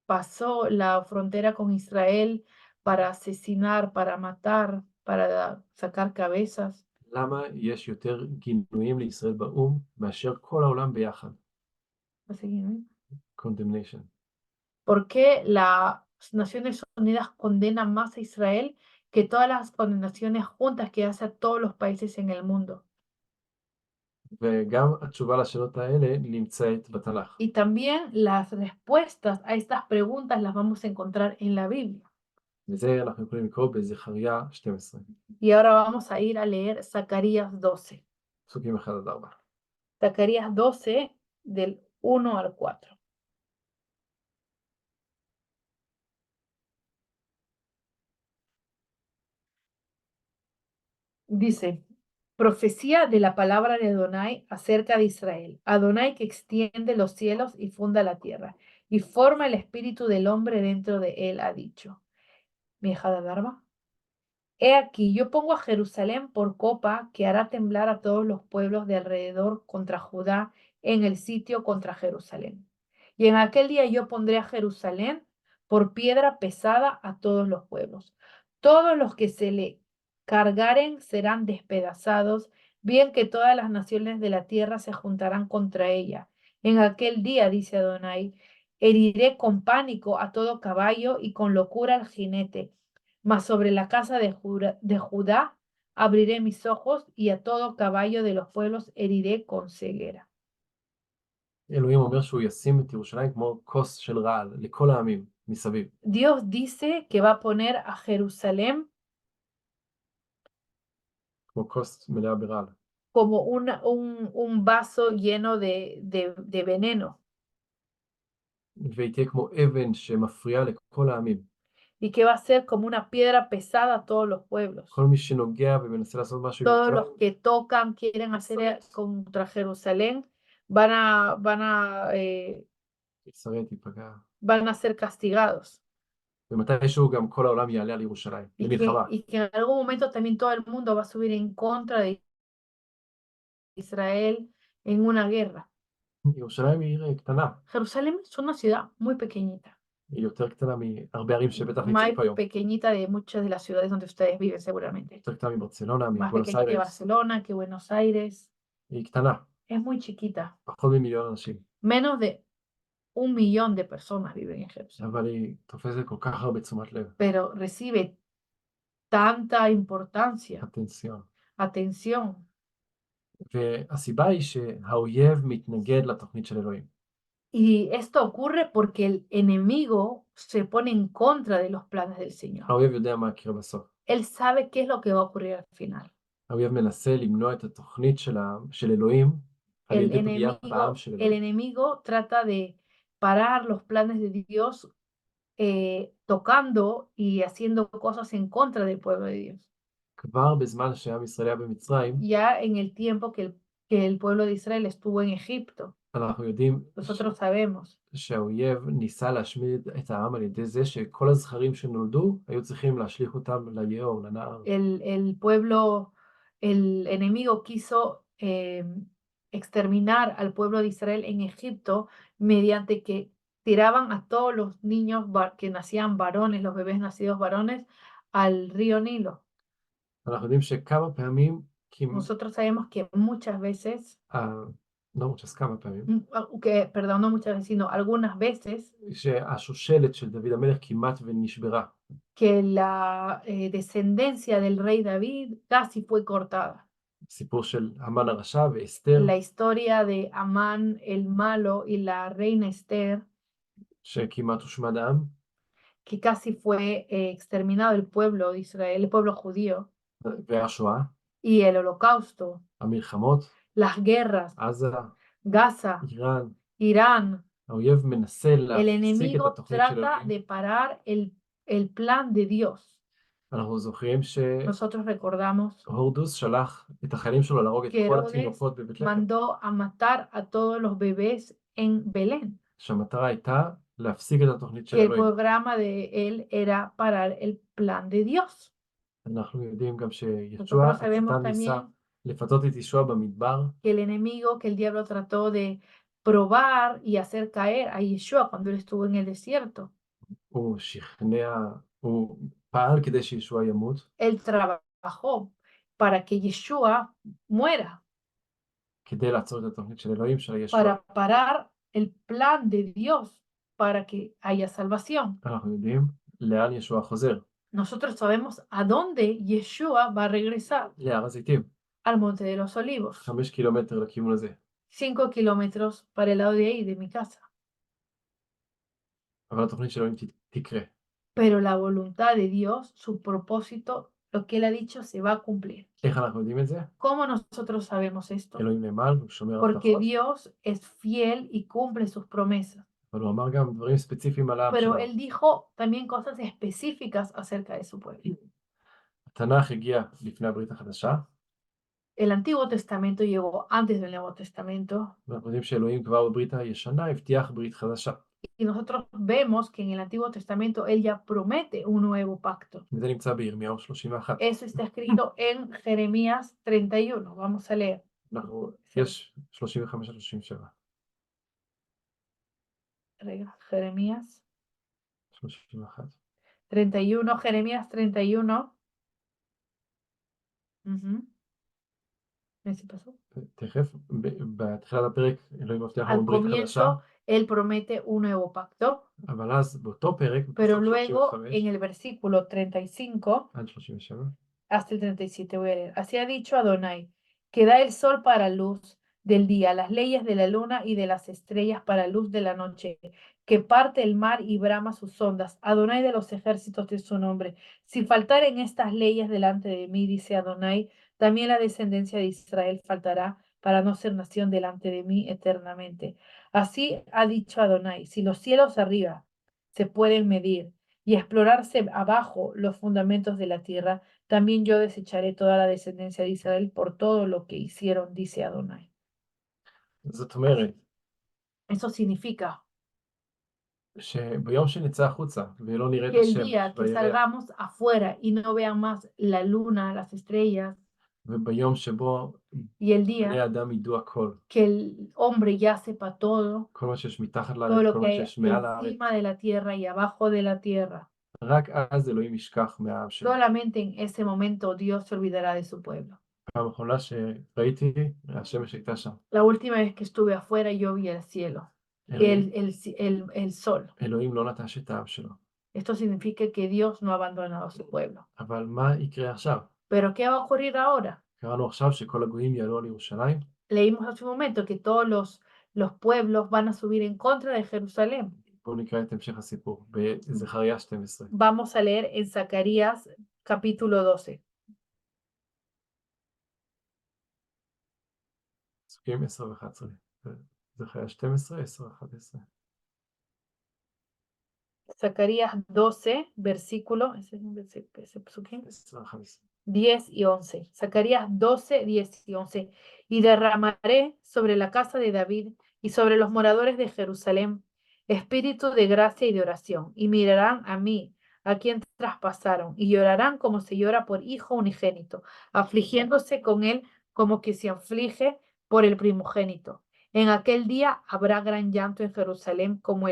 pasó la frontera con Israel para asesinar, para matar, para sacar cabezas.
למה יש יותר גינויים לישראל באו"ם מאשר כל העולם ביחד?
Así que, ¿no?
Condemnation.
¿Por qué las Naciones Unidas condenan más a Israel que todas las condenaciones juntas que hace a todos los países en el mundo?
וגם התשובה לשאלות האלה נמצאת בתנ"ך.
Y también las respuestas a estas preguntas las vamos a encontrar en la Biblia.
וזה אנחנו יכולים לקרוא בזכריה 12,
Y ahora vamos a ir a leer Zacarías 12.
פסוקים 1-4.
Zacarías 12 del 1 al 4. Dice, Profecía de la palabra de Adonai acerca de Israel. Adonai que extiende los cielos y funda la tierra y forma el espíritu del hombre dentro de él, ha dicho. Mi hija de Darba. He aquí, yo pongo a Jerusalén por copa que hará temblar a todos los pueblos de alrededor contra Judá en el sitio contra Jerusalén. Y en aquel día yo pondré a Jerusalén por piedra pesada a todos los pueblos. Todos los que se le cargaren serán despedazados, bien que todas las naciones de la tierra se juntarán contra ella. En aquel día, dice Adonai, heriré con pánico a todo caballo y con locura al jinete. Mas sobre la casa de Judá abriré mis ojos y a todo caballo de los pueblos heriré con ceguera.
אלוהים אומר שהוא ישים את ירושלים כמו כוס של רעל לכל העמים מסביב.
Dios dice que va a poner a Jerusalén
כמו כוס מלאה ברעל.
como un vaso lleno de veneno
והיא תהיה כמו אבן שמפריעה לכל העמים.
y que va a ser como una piedra pesada a todos los pueblos.
כל מי שנוגע ומנסה לעשות משהו
Todos
בירושלים,
los que tocan, quieren hacer contra Jerusalén,
ישראל תיפגע.
van a ser castigados.
ומתישהו גם כל העולם יעלה על ירושלים, למלחמה.
Y que en algún momento también todo el mundo va a subir en contra de Israel en una guerra.
ירושלים היא עיר קטנה,
Jerusalén es una ciudad muy pequeñita,
היא יותר קטנה מהרבה ערים שבטח
más
נמצאים פה היום.
pequeñita de muchas de las ciudades donde ustedes viven seguramente.
יותר קטנה מברצלונה,
Más
מבואנוס
pequeña que
איירס.
Barcelona, que Buenos Aires.
היא קטנה,
Es muy chiquita.
פחות ממיליון אנשים.
Menos de 1 millón de personas viven en Jerusalén.
אבל היא תופסת כל כך הרבה תשומת לב,
Pero recibe tanta importancia,
אטנציון.
atención.
והסיבה היא שהאויב מתנגד לתוכנית של אלוהים.
Y esto ocurre porque el enemigo se pone en contra de los planes del Señor.
האויב יודע מה יקרה בסוף.
Él sabe qué es lo que va a ocurrir al final.
האויב מנסה למנוע את התוכנית של אלוהים על
El
ידי פגיעה בעם של אלוהים.
enemigo trata de parar los planes de Dios tocando y haciendo cosas en contra del pueblo de Dios.
כבר בזמן שעם ישראל היה במצרים,
Ya en el tiempo que el pueblo de Israel estuvo en Egipto,
אנחנו יודעים
nosotros sabemos
שהאויב ניסה להשמיד את העם על ידי זה שכל הזכרים שנולדו היו צריכים להשליך אותם ליאור, לנהר.
el enemigo quiso exterminar al pueblo de Israel en Egipto mediante que tiraban a todos los niños que nacían varones, los bebés nacidos varones, al río Nilo.
אנחנו יודעים שכמה פעמים,
Nosotros sabemos que muchas veces,
לא muchas, כמה פעמים,
perdón, no muchas veces, sino algunas veces,
שהשושלת של דוד המלך כמעט ונשברה.
que la descendencia del rey David casi fue cortada.
סיפור של המן הרשע ואסתר,
La historia de Amán el malo y la reina Esther,
שכמעט הושמד העם,
que casi fue exterminado el pueblo de Israel, el pueblo judío,
והשואה,
y el holocausto,
המלחמות,
las guerras,
עזה,
Gaza,
איראן.
Irán.
האויב מנסה
El
להפסיק את
enemigo
התוכנית של
trata
אלוהים.
de parar el plan de Dios.
אנחנו זוכרים
Nosotros recordamos
שהורדוס שלח את החיילים שלו להרוג את
que
כל
Herodes
התינוקות בבית לחם.
mandó a matar a todos los bebés en Belén.
שהמטרה הייתה להפסיק את התוכנית של
Que el
אלוהים.
programa de él era parar el plan de Dios.
אנחנו יודעים גם שישוע
Nosotros sabemos
השטן ניסה
también
לפתות את ישוע במדבר,
que el enemigo, que el diablo trató de probar y hacer caer a Yeshua cuando él estuvo en el desierto.
הוא שכנע, הוא פעל כדי שישוע ימות,
Él trabajó para que Yeshua muera,
כדי לעצור את התוכנית של אלוהים, של הישוע.
para parar el plan de Dios, para que haya salvación.
אנחנו יודעים לאן ישוע חוזר,
Nosotros sabemos a dónde Yeshua va a regresar,
להר הזיתים,
al Monte de los Olivos,
5 קילומטר לכיוון הזה.
5 kilómetros para el lado de ahí, de mi casa.
אבל התוכנית של אלוהים תקרה.
Pero la voluntad de Dios, su propósito, lo que él ha dicho, se va a cumplir.
איך אנחנו יודעים את זה?
¿Cómo nosotros sabemos esto?
אלוהים נאמן, הוא שומר
Porque
הבטחות,
Dios es fiel y cumple sus promesas.
אבל הוא אמר גם דברים ספציפיים על העם
Pero
שלנו.
él dijo también cosas específicas acerca de su pueblo.
התנ"ך הגיע לפני הברית החדשה,
El Antiguo Testamento llegó antes del Nuevo Testamento.
ואנחנו יודעים שאלוהים כבר בברית הישנה הבטיח ברית חדשה.
Y nosotros vemos que en el Antiguo Testamento Él ya promete un nuevo pacto.
וזה נמצא בירמיהו 31.
Eso está escrito en Jeremías 31. Vamos a leer.
יש 35 עד 37.
Jeremías
31.
31, Jeremías 31. ¿Me pasó?
תכף, בתחילת הפרק אלוהים מבטיח לנו
Al
ברית חדשה,
comienzo, Él promete un nuevo pacto,
אבל אז באותו פרק,
pero
בסוף
luego
35
en el versículo 35
עד 37,
hasta el 37 voy a leer. Así ha dicho Adonai, que da el sol para luz del día, las leyes de la luna y de las estrellas para luz de la noche, que parte el mar y brama sus ondas. Adonai de los ejércitos de su nombre. Si faltaren estas leyes delante de mí, dice Adonai, también la descendencia de Israel faltará para no ser nación delante de mí eternamente. Así ha dicho Adonai, si los cielos arriba se pueden medir y explorarse abajo los fundamentos de la tierra, también yo desecharé toda la descendencia de Israel por todo lo que hicieron, dice Adonai.
זאת אומרת,
Eso significa
שביום שנצא החוצה ולא נראה את
que el
השמש
día que
והירח,
salgamos afuera y no vean más la luna, las estrellas,
וביום שבו
y el
בני
día
האדם ידעו הכל,
que el hombre ya sepa todo,
כל מה שיש מתחת
todo
לארץ,
lo
כל
que
מה
hay
שיש מעל הארץ,
encima de la tierra y abajo de la tierra,
רק אז אלוהים ישכח מהעם שלו.
solamente en ese momento Dios se olvidará de su pueblo.
פעם אחרונה שראיתי, השמש הייתה שם.
La última vez que estuve afuera yo vi el cielo, el sol.
אלוהים לא נטש את העם שלו.
Esto significa que Dios no ha abandonado a su pueblo.
אבל מה יקרה עכשיו?
Pero ¿qué va a ocurrir ahora?
קראנו עכשיו שכל הגויים יעלו על ירושלים,
Leímos hace un momento que todos los pueblos van a subir en contra de Jerusalén.
בואו נקרא את המשך הסיפור, בזכריה 12.
Vamos a leer en Zacarías capítulo 12.
פסוקים 10 ו-11. זכריה 12, 10 ו-11.
Zacarías 12, versículo, ese psukim,
10 ו-11.
10 y 11. Zacarías 12, 10 y 11. Y derramaré sobre la casa de David y sobre los moradores de Jerusalén espíritu de gracia y de oración, y mirarán a mí, a quien traspasaron, y llorarán como se llora por hijo unigénito, afligiéndose con él como que se aflige por el primogénito. En aquel día habrá gran llanto en Jerusalén como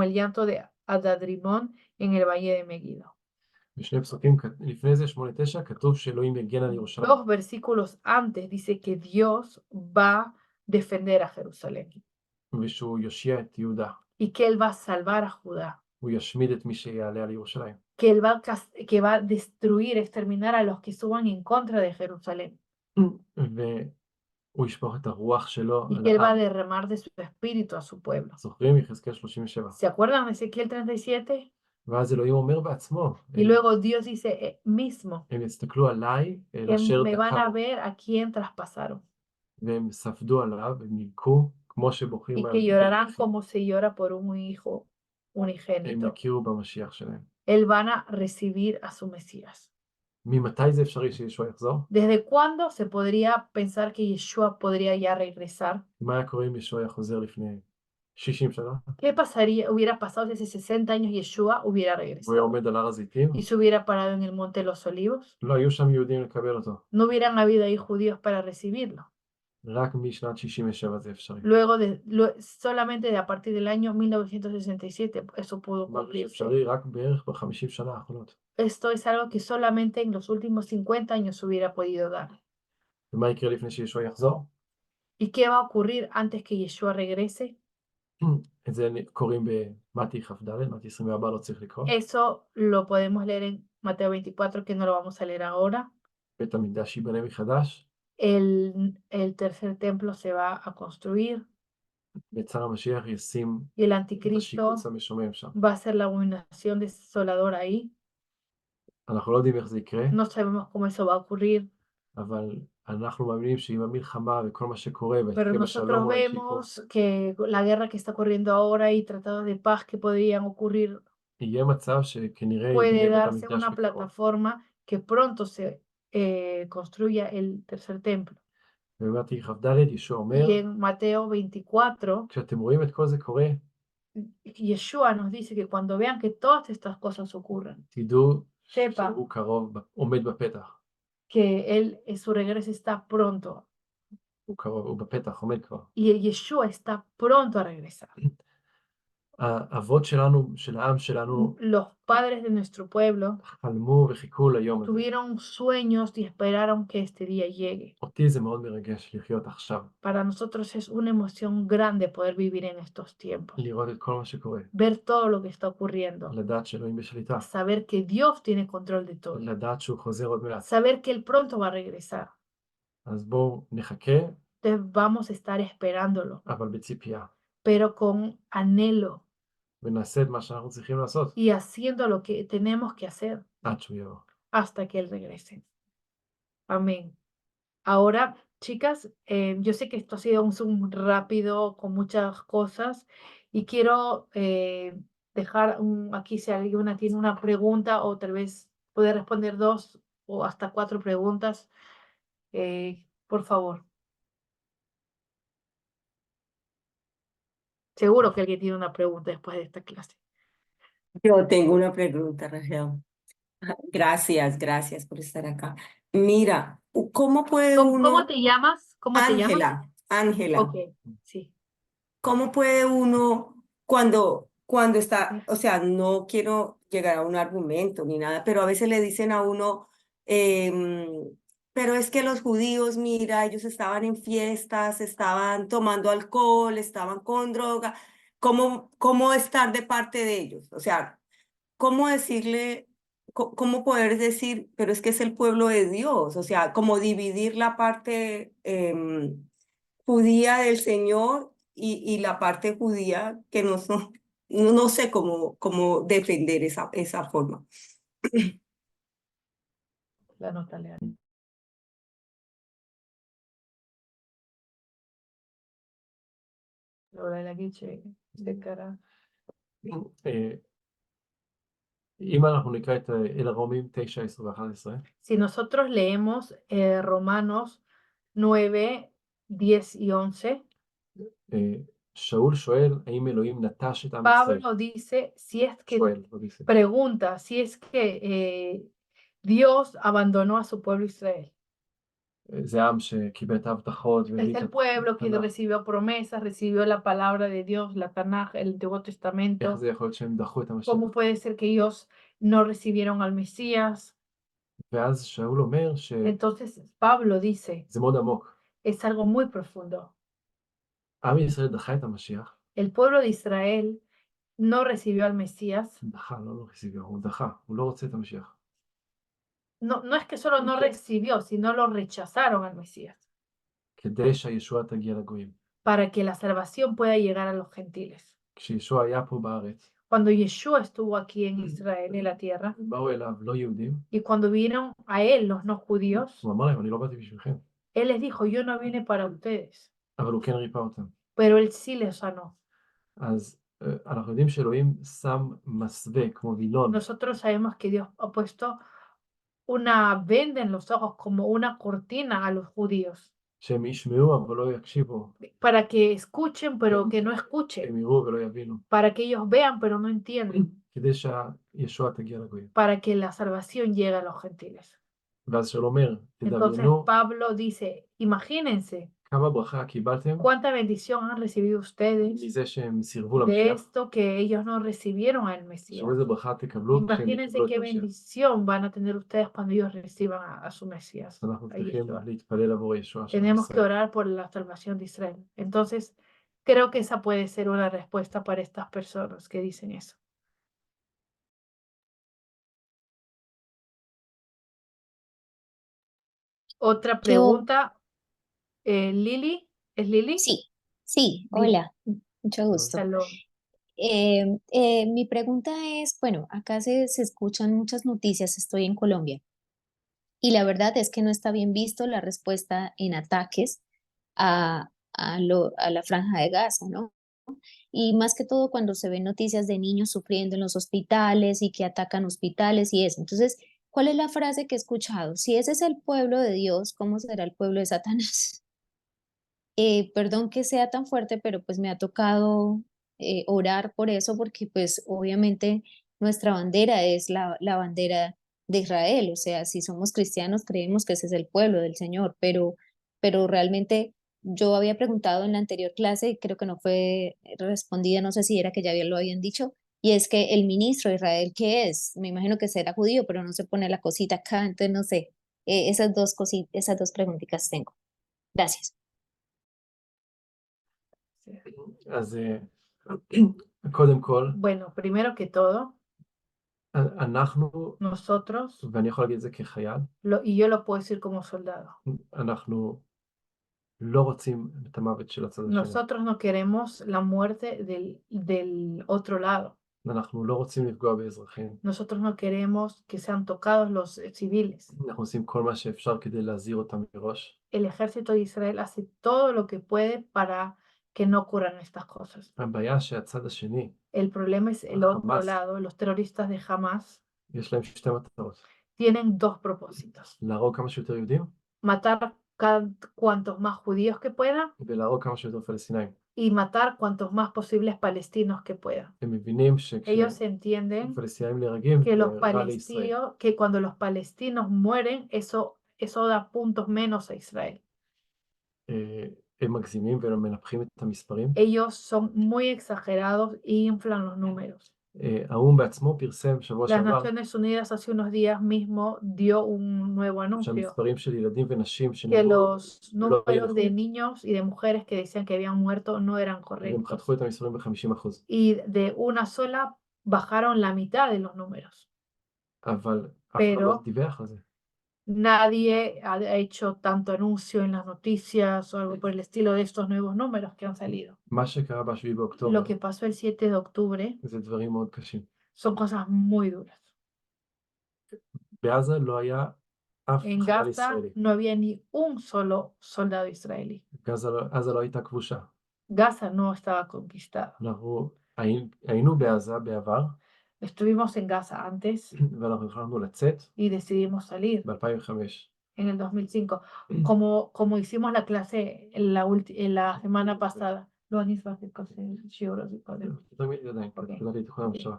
el llanto de Adadrimón en el valle de Megiddo.
בשני פסוקים לפני זה, 8-9, כתוב שאלוהים יגן על ירושלים.
Dos versículos antes dice que Dios va a defender a Jerusalén
ושהוא יושיע את יהודה.
y que Él va a salvar a Judá,
הוא ישמיד את מי שיעלה על ירושלים.
que Él que va a destruir, exterminar a los que suban en contra de Jerusalén
והוא ישפוך את הרוח שלו
y
על
que Él va a
העם.
derramar de su espíritu a su pueblo.
זוכרים? יחזקאל 37.
¿Se acuerdan de Ezequiel 37?
ואז אלוהים אומר בעצמו,
Y luego Dios dice mismo
הם יסתכלו עליי, אל
que
אשר
me van a
דקרו,
ver a quien traspasaron
והם ספדו עליו, הם יבכו, כמו שבוכים
y
על
que llorarán
בן
como se llora por un hijo
הם
unigénito.
יכירו במשיח שלהם.
Él van a recibir a su Mesías.
ממתי זה אפשרי שישוע יחזור?
¿Desde cuándo se podría pensar que Yeshua podría ya regresar?
מה היה קורה אם ישוע היה חוזר לפני 60 שנה?
¿Qué pasaría, hubiera pasado si hace 60 años Yeshua hubiera
והוא היה
regresado
עומד על הר הזיתים?
y se hubiera parado en el monte de los olivos?
לא היו שם יהודים לקבל אותו.
No hubieran habido ahí judíos para recibirlo.
רק משנת 67 זה אפשרי.
Luego solamente a partir del año 1967 eso pudo
מה
cumplirse.
שאפשרי רק בערך ב-50 שנה האחרונות.
Esto es algo que solamente en los últimos 50 años se hubiera podido dar.
ומה יקרה לפני שישוע יחזור?
¿Y qué va a ocurrir antes que Yeshua regrese?
את זה קוראים במתי כ"ד, מתי 24 לא צריך לקרוא.
Eso lo podemos leer en Mateo 24, que no lo vamos a leer ahora.
בית המקדש ייבנה מחדש,
El tercer templo se va a construir
וצר המשיח ישים
y el
את
anticristo
השיקוץ המשומם שם.
va a ser la abominación desoladora ahí.
אנחנו לא יודעים איך זה יקרה,
No sabemos cómo eso va a ocurrir,
אבל אנחנו מאמינים שעם המלחמה וכל מה שקורה,
pero
והסכם השלום
nosotros
והשיקוץ,
vemos que la guerra que está ocurriendo ahora y tratados de paz que podrían ocurrir,
יהיה מצב שכנראה
puede
יבנה בית
darse
המקדש
una
בקרוב.
plataforma que pronto se construya el tercer templo.
ובמתי כ"ד ישוע אומר,
Y en Mateo 24,
כשאתם רואים את כל זה קורה,
Yeshua nos dice que cuando vean que todas estas cosas ocurran,
תדעו
sepan
שהוא קרוב, עומד בפתח.
que su regreso está pronto.
הוא קרוב, הוא בפתח, עומד כבר.
Y Yeshua está pronto a regresar.
האבות שלנו, של העם שלנו,
Los padres de nuestro pueblo
חלמו וחיכו ליום הזה.
tuvieron sueños y esperaron que este día llegue.
אותי זה מאוד מרגש לחיות עכשיו,
Para nosotros es una emoción grande poder vivir en estos tiempos,
לראות את כל מה שקורה,
ver todo lo que está ocurriendo,
לדעת שאלוהים בשליטה,
saber que Dios tiene control de todo,
לדעת שהוא חוזר עוד מעט.
saber que Él pronto va a regresar.
אז בואו נחכה,
Entonces vamos a estar esperándolo,
אבל בציפייה,
pero con anhelo
ונעשה את מה שאנחנו צריכים לעשות,
y haciendo lo que tenemos que hacer
עד שהוא יבוא.
hasta que Él regrese. Amén. Ahora, chicas, yo sé que esto ha sido un Zoom rápido con muchas cosas y quiero dejar aquí si alguna tiene una pregunta o tal vez puede responder 2 o hasta 4 preguntas, por favor. Seguro que alguien tiene una pregunta después de esta clase.
Yo tengo una pregunta, Rachel. Gracias por estar acá. Mira, ¿cómo puede
¿Cómo
uno...
te llamas? ¿Cómo te llamas?
Ángela.
Ok, sí.
¿Cómo puede uno, cuando está, o sea, no quiero llegar a un argumento ni nada, pero a veces le dicen a uno, pero es que los judíos, mira, ellos estaban en fiestas, estaban tomando alcohol, estaban con droga, ¿cómo estar de parte de ellos? O sea, ¿cómo decirle, cómo poder decir, pero es que es el pueblo de Dios? O sea, como dividir la parte judía del Señor y la parte judía que no sé cómo defender esa forma.
La nota leal.
אם אנחנו נקרא את אל הרומים 9, 10 ו-11,
Si nosotros leemos Romanos 9, 10 y 11,
שאול שואל, האם אלוהים נטש את עם ישראל?
Pablo dice, si es que
שואל, לא dice.
pregunta, si es que Dios abandonó a su pueblo Israel.
זה עם שקיבל את ההבטחות,
Es el pueblo que recibió promesas, recibió la palabra de Dios, la Tanaj, el Antiguo
איך
Testamento.
זה יכול להיות שהם דחו את המשיח?
¿Cómo puede ser que ellos no recibieron al Mesías?
ואז שאול אומר שזה
Entonces Pablo dice,
מאוד עמוק.
es algo muy profundo.
עם ישראל דחה את המשיח,
El pueblo de Israel no recibió al Mesías.
דחה, לא רציביו, הוא דחה, הוא לא רוצה את המשיח.
No es que solo no recibió, sino lo rechazaron al Mesías,
כדי שהישועה תגיע לגויים.
para que la salvación pueda llegar a los gentiles.
כשישוע היה פה בארץ,
Cuando Yeshua estuvo aquí en Israel, en la tierra,
באו אליו לא יהודים,
y cuando vinieron a él los no judíos,
הוא אמר להם, אני לא באתי בשבילכם,
él les dijo, yo no vine para ustedes,
אבל הוא כן ריפא אותם.
pero él sí les sanó.
אז אנחנו יודעים שאלוהים שם מסווה כמו וילון,
Nosotros sabemos que Dios ha puesto una venda en los ojos como una cortina a los judíos,
שהם ישמעו אבל לא יקשיבו,
para que escuchen pero que no escuchen,
הם יראו ולא יבינו,
para que ellos vean pero no entiendan,
כדי שהישועה תגיע לגויים.
para que la salvación llegue a los gentiles.
ואז שאול אומר,
Entonces
תדמיינו
Pablo dice, imagínense
כמה ברכה קיבלתם
cuánta bendición han recibido ustedes
מזה שהם סירבו
de
למשיח,
esto que ellos no recibieron al Mesías.
תראו איזה ברכה תקבלו כשהם
Imagínense
יקבלו את
qué
המשיח.
bendición van a tener ustedes cuando ellos reciban a su Mesías.
אנחנו
a
צריכים
Yeshua.
להתפלל עבור הישועה של
Tenemos que
ישראל.
orar por la salvación de Israel. Entonces, creo que esa puede ser una respuesta para estas personas que dicen eso. Otra pregunta, Lili, ¿es Lili?
Sí,
Dime.
hola, mucho gusto.
Shalom.
Mi pregunta es, bueno, acá se escuchan muchas noticias, estoy en Colombia, y la verdad es que no está bien visto la respuesta en ataques a la franja de Gaza, ¿no? Y más que todo cuando se ven noticias de niños sufriendo en los hospitales y que atacan hospitales y eso. Entonces, ¿Cuál es la frase que he escuchado? Si ese es el pueblo de Dios, ¿cómo será el pueblo de Satanás? Perdón que sea tan fuerte, pero pues me ha tocado orar por eso porque pues obviamente nuestra bandera es la bandera de Israel, o sea, si somos cristianos creemos que ese es el pueblo del Señor, pero realmente yo había preguntado en la anterior clase y creo que no fue respondida, no sé si era que ya lo habían dicho, y es que el ministro de Israel, ¿qué es? Me imagino que será judío, pero no se pone la cosita acá, entonces no sé, esas dos preguntitas tengo. Gracias.
אז קודם כל,
Bueno, primero que todo,
אנחנו,
nosotros,
ואני יכול להגיד את זה כחייל,
y yo lo puedo decir como soldado,
אנחנו לא רוצים את המוות של הצד השני.
nosotros no queremos la muerte del otro lado.
אנחנו לא רוצים לפגוע באזרחים.
Nosotros no queremos que sean tocados los civiles.
אנחנו עושים כל מה שאפשר כדי להזהיר אותם מראש.
El ejército de Israel hace todo lo que puede para que no ocurran estas cosas.
הבעיה שהצד השני,
El problema es el otro
Hamas.
lado. Los terroristas de Hamas
יש להם שתי מטרות.
tienen dos propósitos:
להרוג כמה שיותר יהודים,
matar cuantos más judíos que puedan
ולהרוג כמה שיותר פלסטינאים.
y matar cuantos más posibles palestinos que puedan.
הם מבינים
Ellos entienden
שכשפלסטינאים נהרגים,
que,
זה רע לישראל.
que cuando los palestinos mueren, eso da puntos menos a Israel.
הם מגזימים והם מנפחים את המספרים.
Ellos son muy exagerados y inflan los números.
האו"ם בעצמו פרסם שבוע
Las
שעבר
Naciones Unidas hace unos días mismo dio un nuevo anuncio
שהמספרים של ילדים ונשים
que
שנהרגו,
los
לא היו
números de
נכונים.
niños y de mujeres que decían que habían muerto no eran
הם
correctos.
חתכו את המספרים ב-50%.
Y de una sola bajaron la mitad de los números.
אבל אף אחד לא
Pero
דיווח על זה.
nadie ha hecho tanto anuncio en las noticias o algo por el estilo de estos nuevos números que han salido.
מה שקרה ב-7
Lo
באוקטובר
que pasó el 7 de octubre
זה דברים מאוד קשים.
son cosas muy duras.
בעזה לא היה אף
En
חייל
Gaza
ישראלי.
no había ni un solo soldado israelí.
עזה לא הייתה כבושה.
Gaza no estaba conquistado.
אנחנו היינו בעזה בעבר,
Estuvimos en Gaza antes
ואנחנו החלטנו לצאת
y decidimos salir
ב-2005.
en el 2005, como hicimos la clase en la semana pasada. לא אני הסברתי את כל השיעור הזה קודם.
תמיד ידיים,
אוקיי.
תודה להתכונן המחשבה.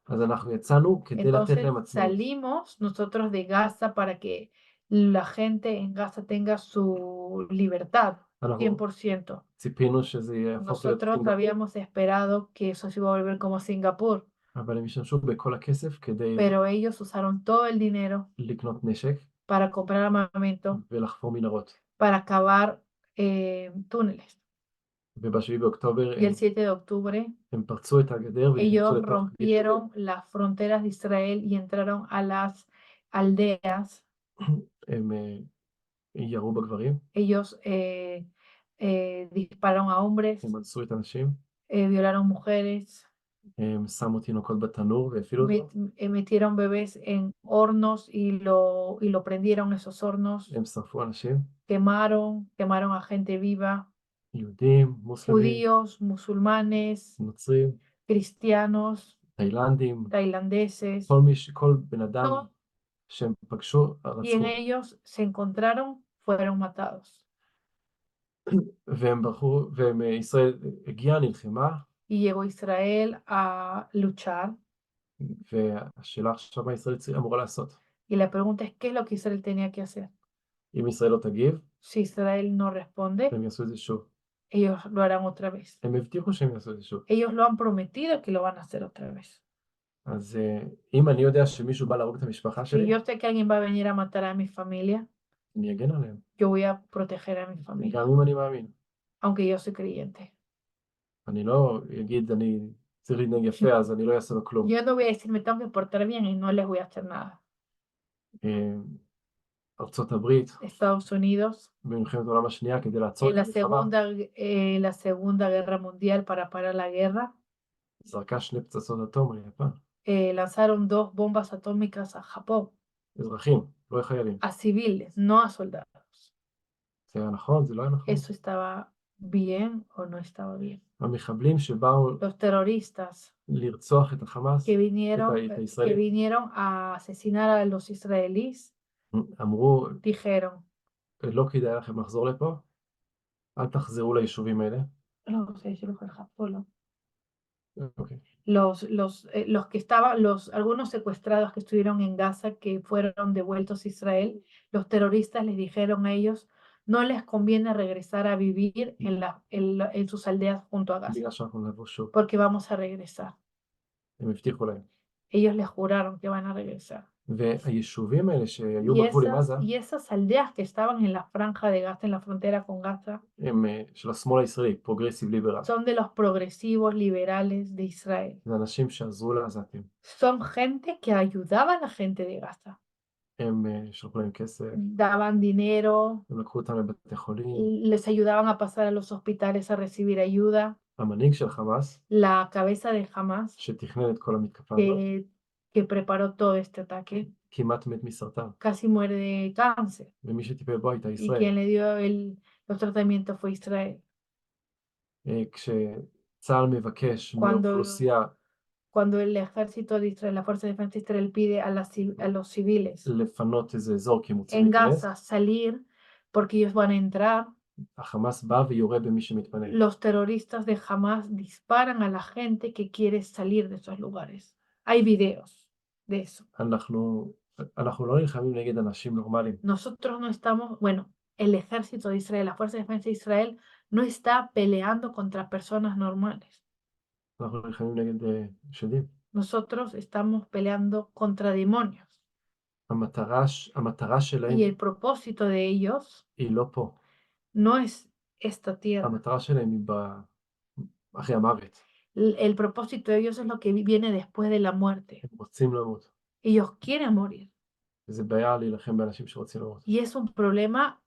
אז אנחנו יצאנו כדי לתת
Entonces
להם עצמאות.
salimos nosotros de Gaza para que la gente en Gaza tenga su libertad,
אנחנו
100%.
ציפינו שזה יהפוך להיות
Nosotros
סינגפור,
habíamos esperado que eso se iba a volver como Singapur,
אבל הם השתמשו בכל הכסף כדי
pero ellos usaron todo el dinero
לקנות נשק
para comprar armamento,
ולחפור מנהרות.
para cavar túneles.
וב-7 באוקטובר
Y el 7 de octubre
הם פרצו את הגדר ונכנסו
ellos
לתוך
rompieron las fronteras de Israel y entraron a las aldeas.
הם ירו בגברים,
Ellos dispararon a hombres,
הם אנסו את הנשים,
violaron mujeres,
הם שמו תינוקות בתנור והפעילו אותו,
metieron bebés en hornos y lo prendieron esos hornos,
הם שרפו אנשים,
quemaron a gente viva,
יהודים, מוסלמים,
judíos, musulmanes,
נוצרים,
cristianos,
תאילנדים,
tailandeses,
כל בן אדם
todos,
שהם פגשו,
y en
רצחו,
ellos se encontraron, fueron matados.
והם ברחו, וישראל הגיעה, נלחמה,
Y llegó Israel a luchar.
והשאלה עכשיו מה ישראל אמורה לעשות.
Y la pregunta es, ¿qué es lo que Israel tenía que hacer?
אם ישראל לא תגיב,
Si Israel no responde,
הם יעשו את זה שוב.
ellos lo harán otra vez.
הם הבטיחו שהם יעשו את זה שוב.
Ellos lo han prometido que lo van a hacer otra vez.
אז אם אני יודע שמישהו בא להרוג את המשפחה
Si
שלי,
yo sé que alguien va a venir a matar a mi familia,
אני אגן עליהם,
yo voy a proteger a mi familia,
גם אם אני מאמין.
aunque yo soy creyente.
אני לא אגיד, אני צריך להתנהג יפה, אז אני לא אעשה לו כלום.
Yo no voy a decir, me tengo que portar bien y no les voy a hacer nada.
ארצות הברית,
Estados Unidos,
במלחמת העולם השנייה, כדי לעצור
en
את המלחמה,
la Segunda Guerra Mundial, para parar la guerra,
זרקה 2 פצצות אטום על יפן.
lanzaron 2 bombas atómicas a Japón,
אזרחים, לא חיילים.
a civiles, no a soldados.
זה היה נכון, זה לא היה נכון.
Eso estaba bien o no estaba bien.
המחבלים שבאו
Los terroristas
לרצוח את החמאס,
que
את הישראלים,
vinieron a asesinar a los israelíes
אמרו,
dijeron,
לא כדאי לכם לחזור לפה, אל תחזרו ליישובים האלה.
no sé, yo lo fue el Japón,
אוקיי.
los que estaban, algunos secuestrados que estuvieron en Gaza, que fueron devueltos a Israel, los terroristas les dijeron a ellos, no les conviene regresar a vivir en sus aldeas junto a Gaza,
בגלל שאנחנו נבוא שוב.
porque vamos a regresar.
הם הבטיחו להם.
Ellos les juraron que van a regresar.
והיישובים האלה שהיו בגבול עם עזה,
Y esas aldeas que estaban en la franja de Gaza, en la frontera con Gaza,
הם של השמאל הישראלי, פרוגרסיב ליברל.
son de los progresivos liberales de Israel.
זה אנשים שעזרו לעזתים.
Son gente que ayudaba a la gente de Gaza.
הם שלחו להם כסף,
Daban dinero,
הם לקחו אותם לבתי חולים.
les ayudaban a pasar a los hospitales a recibir ayuda.
המנהיג של חמאס,
La cabeza de Hamas,
שתכנן את כל המתקפה הזאת,
que preparó todo este ataque,
כמעט מת מסרטן.
casi muere de cáncer.
ומי שטיפל בו הייתה
Y
ישראל.
quien le dio los tratamientos fue Israel.
כשצה"ל מבקש מאוכלוסייה
Cuando el ejército de Israel, la fuerza de defensa de Israel pide a los civiles
לפנות איזה אזור כי הם רוצים
en
להיכנס,
Gaza salir porque ellos van a entrar,
החמאס בא ויורה במי שמתפנה.
los terroristas de Hamas disparan a la gente que quiere salir de esos lugares. Hay videos de eso.
אנחנו לא נלחמים נגד אנשים נורמליים.
Nosotros no estamos, bueno, el ejército de Israel, la fuerza de defensa de Israel no está peleando contra personas normales.
אנחנו נלחמים נגד שדים.
Nosotros estamos peleando contra demonios.
המטרה שלהם
Y el propósito de ellos
היא לא פה.
no es esta tierra.
המטרה שלהם היא אחרי המוות.
El propósito de ellos es lo que viene después de la muerte.
הם רוצים למות.
Ellos quieren morir.
וזה בעיה להילחם באנשים שרוצים למות.
Y es un problema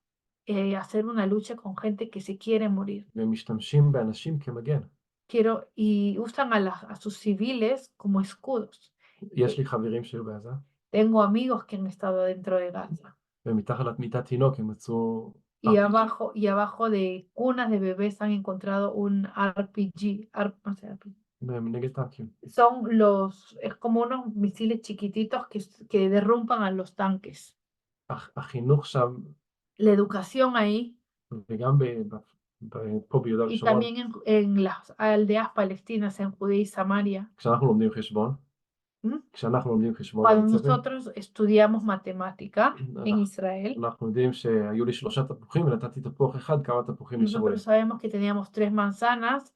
hacer una lucha con gente que se quiere morir.
והם משתמשים באנשים כמגן.
Y usan a sus civiles como escudos.
יש לי חברים שהיו בעזה.
Tengo amigos que han estado dentro de Gaza.
ומתחת למיטת תינוק הם מצאו
Y abajo de cunas de bebés han encontrado un RPG. No sé, RPG.
נגד טנקים.
Es como unos misiles chiquititos que derrumban a los tanques.
החינוך שם,
La educación ahí,
וגם פה ביהודה
y
ושומרון,
también en las aldeas palestinas, en Judea y Samaria.
כשאנחנו לומדים חשבון,
Cuando nosotros estudiamos matemática en Israel,
אנחנו יודעים שהיו לי 3 תפוחים ונתתי תפוח אחד, כמה תפוחים נשארו לי.
nosotros sabemos que teníamos 3 manzanas,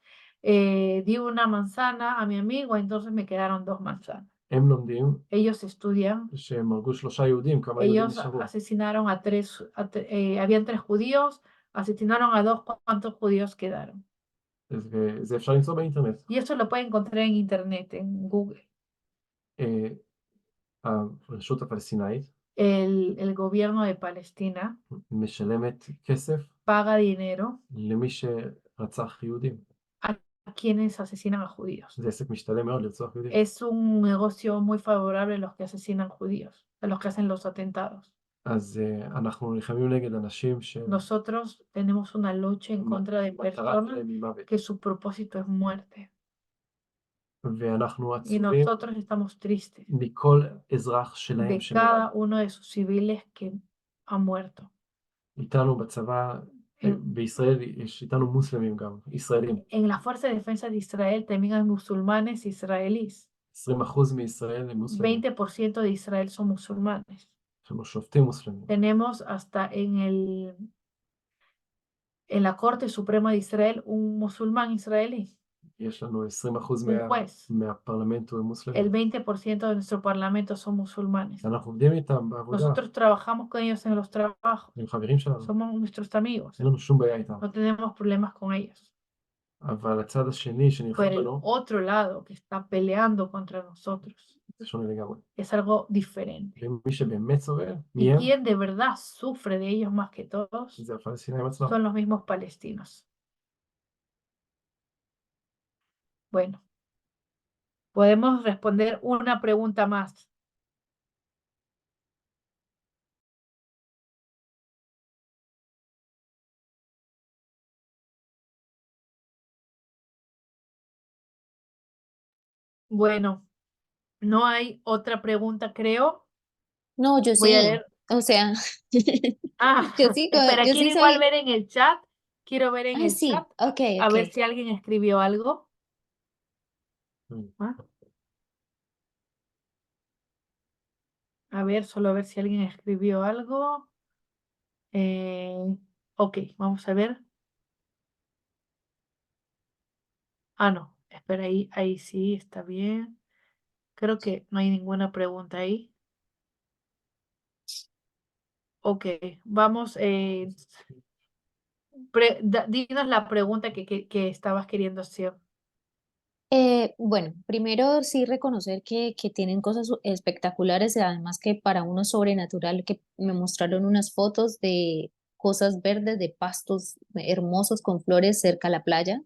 di una manzana a mi amigo, entonces me quedaron 2 manzanas.
הם לומדים
Ellos estudian,
שהם הרגו 3 יהודים, כמה יהודים
ellos
נשארו.
asesinaron habían 3 judíos, asesinaron a 2, ¿cuántos judíos quedaron?
וזה אפשר למצוא באינטרנט.
Y eso lo pueden encontrar en internet, en Google.
הרשות הפלסטינאית
El gobierno de Palestina
משלמת כסף
paga dinero
למי שרצח יהודים.
a quienes asesinan a judíos.
זה עסק משתלם מאוד לרצוח יהודים.
Es un negocio muy favorable a los que asesinan judíos, a los que hacen los atentados.
אז אנחנו נלחמים נגד אנשים
Nosotros tenemos una lucha en contra de
שהמטרה
personas
שלהם היא מוות.
que su propósito es muerte.
ואנחנו
Y
עצובים
nosotros estamos tristes
מכל אזרח שלהם
de
שנהרג.
cada uno de sus civiles que ha muerto.
איתנו בצבא, בישראל יש איתנו מוסלמים גם, ישראלים.
En la Fuerza de Defensa de Israel también hay musulmanes israelíes.
20% מישראל הם מוסלמים.
20% de Israel son musulmanes.
יש לנו שופטים מוסלמים.
Tenemos hasta en la Corte Suprema de Israel un musulmán israelí.
יש לנו 20%
Un juez.
מהפרלמנט הוא
El
מוסלמים.
20% de nuestro parlamento son musulmanes.
אנחנו עובדים איתם בעבודה,
Nosotros trabajamos con ellos en los trabajos.
הם חברים שלנו,
Somos nuestros amigos.
אין לנו שום בעיה איתם.
No tenemos problemas con ellos.
אבל הצד השני שנלחם
Pero el
בנו,
otro lado que está peleando contra nosotros
זה שונה לגמרי.
es algo diferente.
ומי שבאמת סובל,
Y
מי הם?
quien de verdad sufre de ellos más que todos
זה הפלסטינאים עצמם.
son los mismos palestinos. Bueno, podemos responder una pregunta más. Bueno, no hay otra pregunta, creo.
No, yo
Voy a
sí.
leer.
O sea,
Ah,
yo sí,
espera,
yo
quiero
sí
igual
soy.
ver en el chat. Quiero ver en
Ah,
el chat
sí, ok,
a
ok.
ver si alguien escribió algo.
Mm.
¿Ah? A ver, solo a ver si alguien escribió algo. Ok, vamos a ver. Ah, no, espera, ahí sí, está bien. Creo que no hay ninguna pregunta ahí. Ok, vamos. Dinos la pregunta que estabas queriendo hacer.
Bueno, primero sí reconocer que tienen cosas espectaculares y además que para uno sobrenatural, que me mostraron unas fotos de cosas verdes, de pastos hermosos con flores cerca a la playa.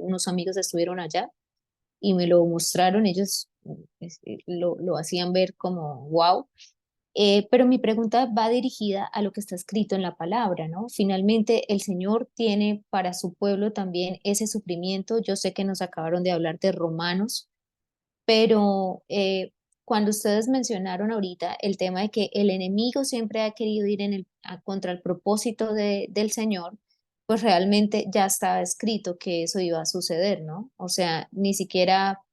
Unos amigos estuvieron allá y me lo mostraron, ellos lo hacían ver como wow. Pero mi pregunta va dirigida a lo que está escrito en la palabra, ¿no? Finalmente, el Señor tiene para su pueblo también ese sufrimiento. Yo sé que nos acabaron de hablar de Romanos, pero cuando ustedes mencionaron ahorita el tema de que el enemigo siempre ha querido ir contra el propósito del Señor, pues realmente ya estaba escrito que eso iba a suceder, ¿no? O sea, ni siquiera,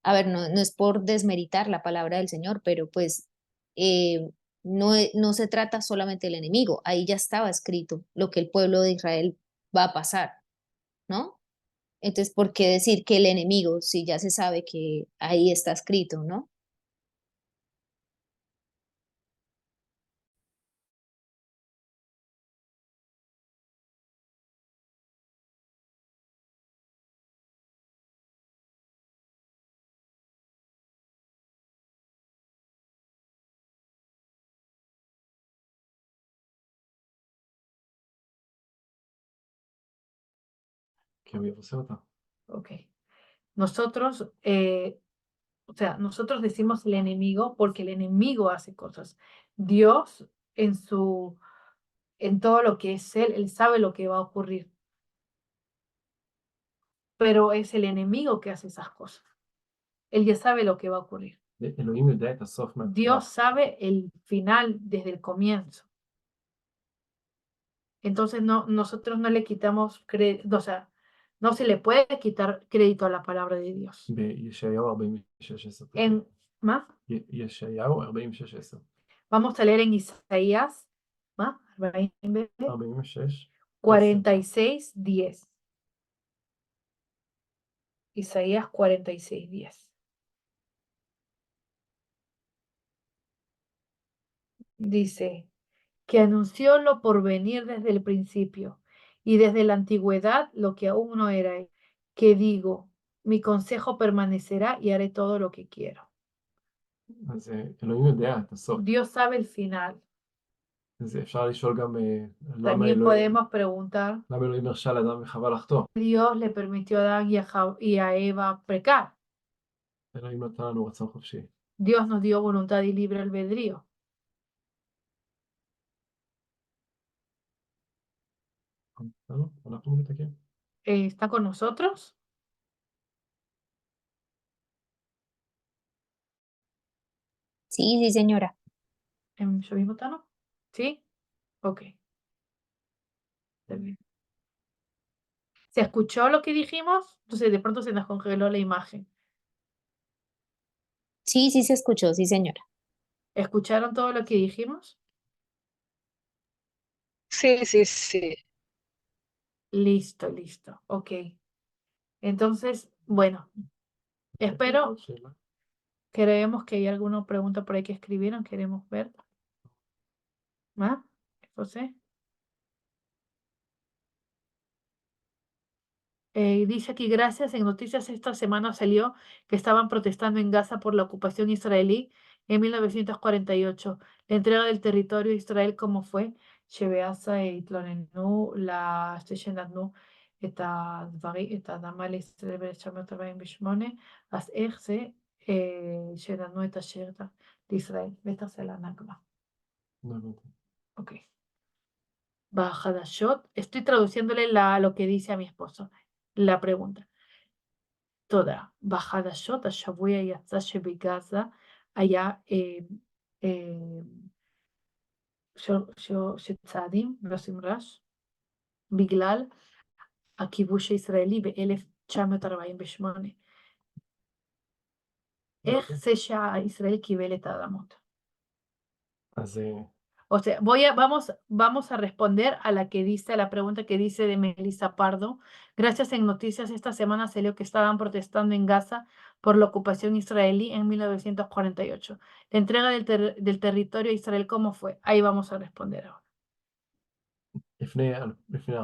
a ver, no es por desmeritar la palabra del Señor, pero pues no se trata solamente del enemigo, ahí ya estaba escrito lo que el pueblo de Israel va a pasar, ¿no? Entonces, ¿por qué decir que el enemigo si ya se sabe que ahí está escrito, ¿no?
כי הוא יבשר אותה.
Ok. Nosotros, o sea, nosotros decimos el enemigo porque el enemigo hace cosas. Dios en todo lo que es él sabe lo que va a ocurrir, pero es el enemigo que hace esas cosas. Él ya sabe lo que va a ocurrir.
אלוהים יודע את הסוף מההתחלה.
Dios sabe el final desde el comienzo. Entonces nosotros no le quitamos crédito, o sea, no se le puede quitar crédito a la palabra de Dios.
בישעיהו 46:10.
En más,
ישעיהו 46:10.
vamos a leer en Isaías, ¿más?
46.
46:10. Isaías 46:10. Dice, que anunció lo por venir desde el principio y desde la antigüedad lo que aún no era, que digo, mi consejo permanecerá y haré todo lo que quiero.
אז אלוהים יודע את הסוף.
Dios sabe el final.
אז אפשר לשאול גם
También podemos preguntar,
למה אלוהים הרשה לאדם וחווה לחטוא?
Dios le permitió a Adán y a Eva pecar.
אלוהים נתן לנו רצון חופשי.
Dios nos dio voluntad y libre albedrío.
אנחנו נתקן.
¿Está con nosotros?
Sí, sí, señora.
¿Yo mismo, Tano? ¿Sí? Ok. Está bien. ¿Se escuchó lo que dijimos? Entonces de pronto se nos congeló la imagen.
Sí, sí se escuchó, sí, señora.
¿Escucharon todo lo que dijimos?
Sí, sí, sí.
Listo, listo. Ok. Entonces, bueno, espero, creemos que hay alguna pregunta por ahí que escribieron, queremos ver. ¿Más? José. Dice aquí, gracias. En noticias esta semana salió que estaban protestando en Gaza por la ocupación israelí en 1948. La entrega del territorio de Israel, ¿cómo fue? שבעזה התלוננו שנתנו את האדמה לישראל ב-1948, אז איך זה שנתנו את השטח לישראל? בטח זה לנכבה.
לא הבנתי.
Ok. Bajadashot. Estoy traduciéndole lo que dice a mi esposo, la pregunta. תודה. בחדשות השבוע יצא שבגזה היה שצעדים ועושים רעש בגלל הכיבוש הישראלי ב-1948. איך זה שישראל קיבל את האדמות?
אז
O sea, vamos a responder a la pregunta que dice de Melissa Pardo. Gracias, en noticias esta semana se leyó que estaban protestando en Gaza por la ocupación israelí en 1948. La entrega del territorio a Israel, ¿cómo fue? Ahí vamos a responder ahora.
לפני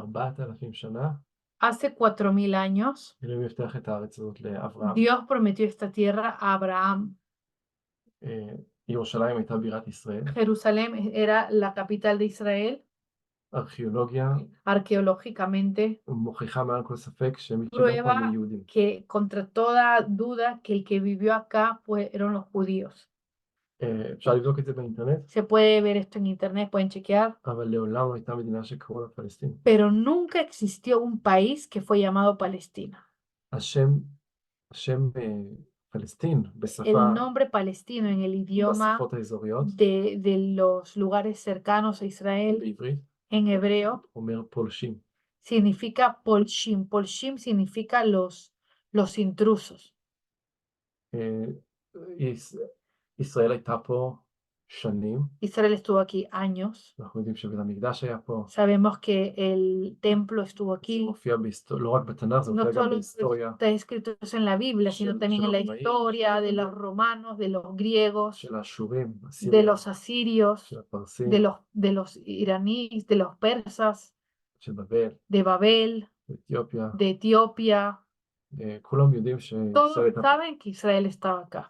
4,000 שנה,
Hace 4,000 años,
אלוהים הבטיח את הארץ הזאת לאברהם.
Dios prometió esta tierra a Abraham.
ירושלים הייתה בירת ישראל.
Jerusalén era la capital de Israel.
ארכיאולוגיה
Arqueológicamente,
מוכיחה מעל כל ספק שהם התחילו פה
prueba
מיהודים.
que contra toda duda que el que vivió acá fueron los judíos.
אפשר לבדוק את זה באינטרנט,
Se puede ver esto en internet, pueden chequear,
אבל לעולם לא הייתה מדינה שקראו לה פלסטין.
pero nunca existió un país que fue llamado Palestina.
השם פלסטין בשפה,
El nombre palestino en el idioma
בשפות האזוריות,
de los lugares cercanos a Israel,
בעברית,
en hebreo,
אומר פולשים.
significa polshim. Polshim significa los intrusos.
ישראל הייתה פה שנים,
Israel estuvo aquí años.
אנחנו יודעים שבית המקדש היה פה,
Sabemos que el templo estuvo
זה
aquí.
מופיע לא רק בתנ"ך, זה
No
מופיע גם
solo
בהיסטוריה
está escrito eso en la Biblia, sino también en la historia de los romanos, de los griegos,
של האשורים,
de
הסירים,
los asirios,
של הפרסים,
de los iraníes, de los persas,
של בבל,
de Babel,
באתיופיה,
de Etiopía.
כולם יודעים שישראל
Todos
הייתה פה.
saben que Israel estaba acá.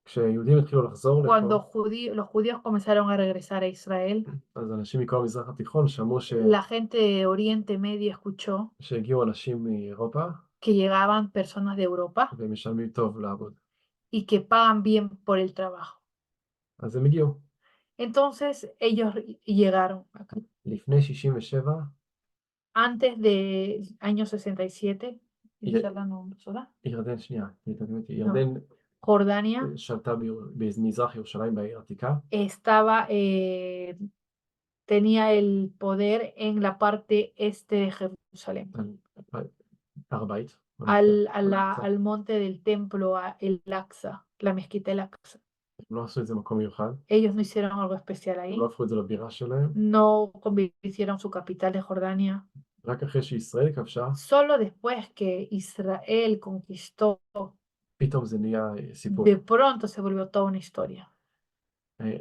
כשהיהודים התחילו לחזור
Cuando
לפה,
los judíos comenzaron a regresar a Israel,
אז אנשים מכל המזרח התיכון שמעו
la gente de Oriente Medio escuchó
שהגיעו אנשים מאירופה
que llegaban personas de Europa
והם משלמים טוב לעבוד.
y que pagan bien por el trabajo.
אז הם הגיעו.
Entonces ellos llegaron acá.
לפני 67,
Antes del año 67,
Y- ירדן, שנייה, ירדן
Jordania
שלטה במזרח ירושלים בעיר העתיקה,
estaba, tenía el poder en la parte este de Jerusalén,
על הר הבית,
al monte del templo, el Aqsa, la mezquita del Aqsa.
הם לא עשו את זה מקום מיוחד,
Ellos no hicieron algo especial ahí,
הם לא הפכו את זה לבירה שלהם,
no convirtieron su capital de Jordania.
רק אחרי שישראל כבשה,
Solo después que Israel conquistó,
פתאום זה נהיה סיפור.
de pronto se volvió toda una historia.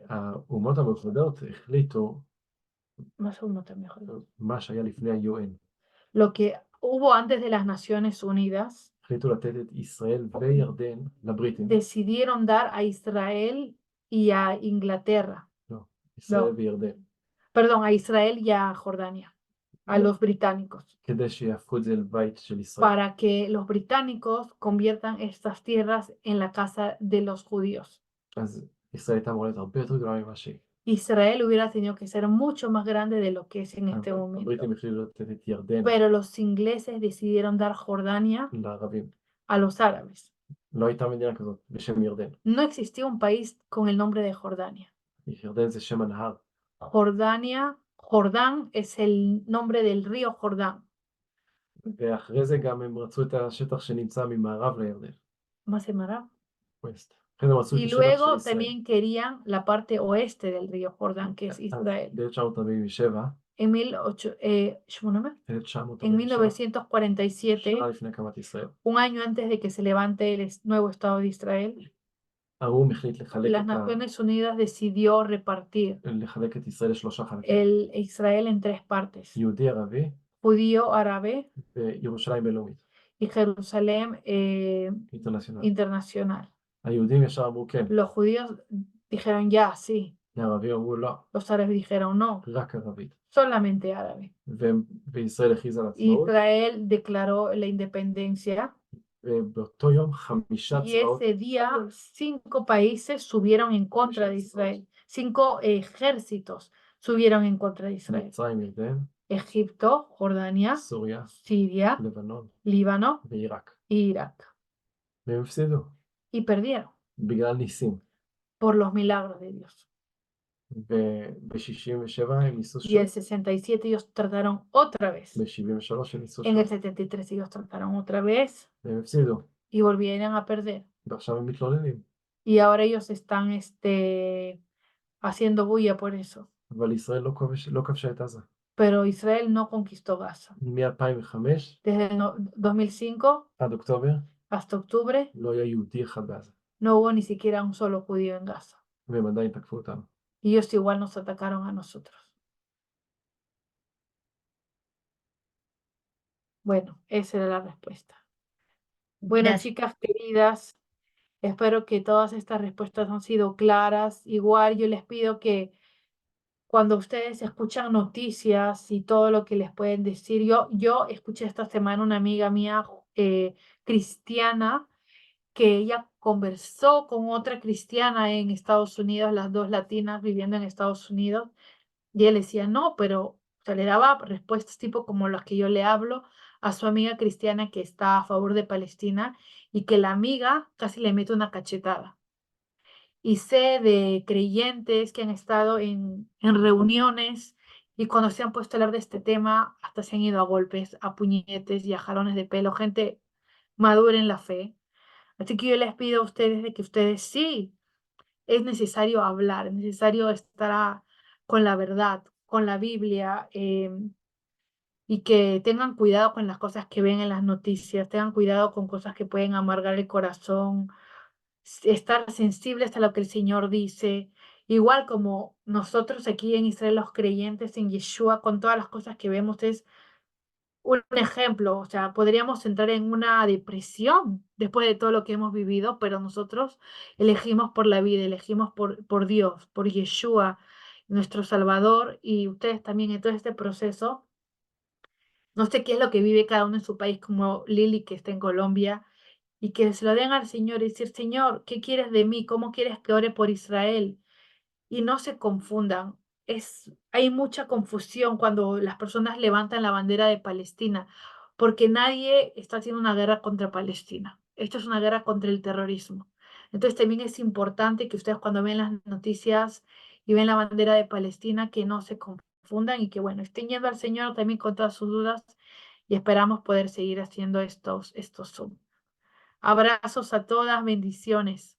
האומות המאוחדות החליטו
Más uno también, joder.
מה שהיה לפני ה-UN,
Lo que hubo antes de las Naciones Unidas,
החליטו לתת את ישראל וירדן לבריטים,
decidieron dar a Israel y a Inglaterra,
ישראל
לא.
וירדן,
perdón, a Israel y a Jordania, a los británicos,
כדי שיהפכו את זה לבית של ישראל.
para que los británicos conviertan estas tierras en la casa de los judíos.
אז ישראל הייתה אמורה להיות הרבה יותר גדולה ממה שהיא.
Israel hubiera tenido que ser mucho más grande de lo que es en este momento.
הבריטים החליטו לתת את ירדן
Pero los ingleses decidieron dar Jordania
לערבים.
a los árabes.
לא הייתה מדינה כזאת בשם ירדן.
No existía un país con el nombre de Jordania.
ירדן זה שם הנהר.
Jordán es el nombre del río Jordán.
ואחרי זה גם הם רצו את השטח שנמצא ממערב לירדן.
Más en Mará.
ווסט. אחרי זה הם רצו את
Y
השטח של
luego
ישראל.
también querían la parte oeste del río Jordán, que es Israel.
ב-1947,
En 1947,
שנה לפני הקמת ישראל,
un año antes de que se levante el nuevo Estado de Israel,
האו"ם החליט לחלק
las Naciones Unidas decidió repartir
את ישראל לשלושה חלקים.
el Israel en 3 partes:
יהודי ערבי
judío árabe
וירושלים בינלאומית,
y Jerusalén
אינטרנציונל.
internacional.
היהודים ישר אמרו כן,
Los judíos dijeron ya, sí.
הערבים אמרו לא,
Los árabes dijeron no,
רק ערבית.
solamente árabe.
וישראל הכריזה על עצמאות,
Israel declaró la independencia
ובאותו יום 5
y
צבאות
ese día 5 países subieron en contra de Israel. 5 ejércitos subieron en contra de Israel.
מצרים, ירדן,
Egipto, Jordania,
סוריה,
Siria,
לבנון
Líbano
ועיראק.
e Irak.
והם הפסידו,
y perdieron
בגלל ניסים.
por los milagros de Dios.
וב-67 הם ניסו
Y el
שוב,
67 ellos trataron otra vez.
ב-73 הם ניסו
En el
שוב,
73 ellos trataron otra vez
והם הפסידו,
y volvieron a perder.
ועכשיו הם מתלוננים.
Y ahora ellos están haciendo bulla por eso.
אבל ישראל לא כבשה את עזה.
Pero Israel no conquistó Gaza.
מ-2005
Desde el 2005
עד אוקטובר
hasta octubre
לא היה יהודי אחד בעזה,
no hubo ni siquiera un solo judío en Gaza.
והם עדיין תקפו אותנו.
Y ellos igual nos atacaron a nosotros. Bueno, esa era la respuesta. Bueno,
Gracias.
chicas queridas, espero que todas estas respuestas han sido claras. Igual yo les pido que cuando ustedes escuchan noticias y todo lo que les pueden decir, yo escuché esta semana una amiga mía cristiana que ella conversó con otra cristiana en Estados Unidos, las dos latinas viviendo en Estados Unidos, y él decía, no, pero o sea, le daba respuestas tipo como las que yo le hablo a su amiga cristiana que está a favor de Palestina y que la amiga casi le mete una cachetada. Y sé de creyentes que han estado en reuniones y cuando se han puesto a hablar de este tema, hasta se han ido a golpes, a puñetes y a jalones de pelo, gente madura en la fe. Así que yo les pido a ustedes de que ustedes sí, es necesario hablar, es necesario estar con la verdad, con la Biblia, y que tengan cuidado con las cosas que ven en las noticias, tengan cuidado con cosas que pueden amargar el corazón, estar sensibles a lo que el Señor dice, igual como nosotros aquí en Israel, los creyentes en Yeshua, con todas las cosas que vemos, es un ejemplo, o sea, podríamos entrar en una depresión después de todo lo que hemos vivido, pero nosotros elegimos por la vida, elegimos por Dios, por Yeshua, nuestro Salvador, y ustedes también en todo este proceso. No sé qué es lo que vive cada uno en su país, como Lili, que está en Colombia, y que se lo den al Señor y decir, Señor, ¿qué quieres de mí? ¿Cómo quieres que ore por Israel? Y no se confundan. Hay mucha confusión cuando las personas levantan la bandera de Palestina, porque nadie está haciendo una guerra contra Palestina. Esto es una guerra contra el terrorismo. Entonces también es importante que ustedes cuando ven las noticias y ven la bandera de Palestina, que no se confundan y que bueno, estén yendo al Señor también con todas sus dudas y esperamos poder seguir haciendo estos Zoom. Abrazos a todas, bendiciones.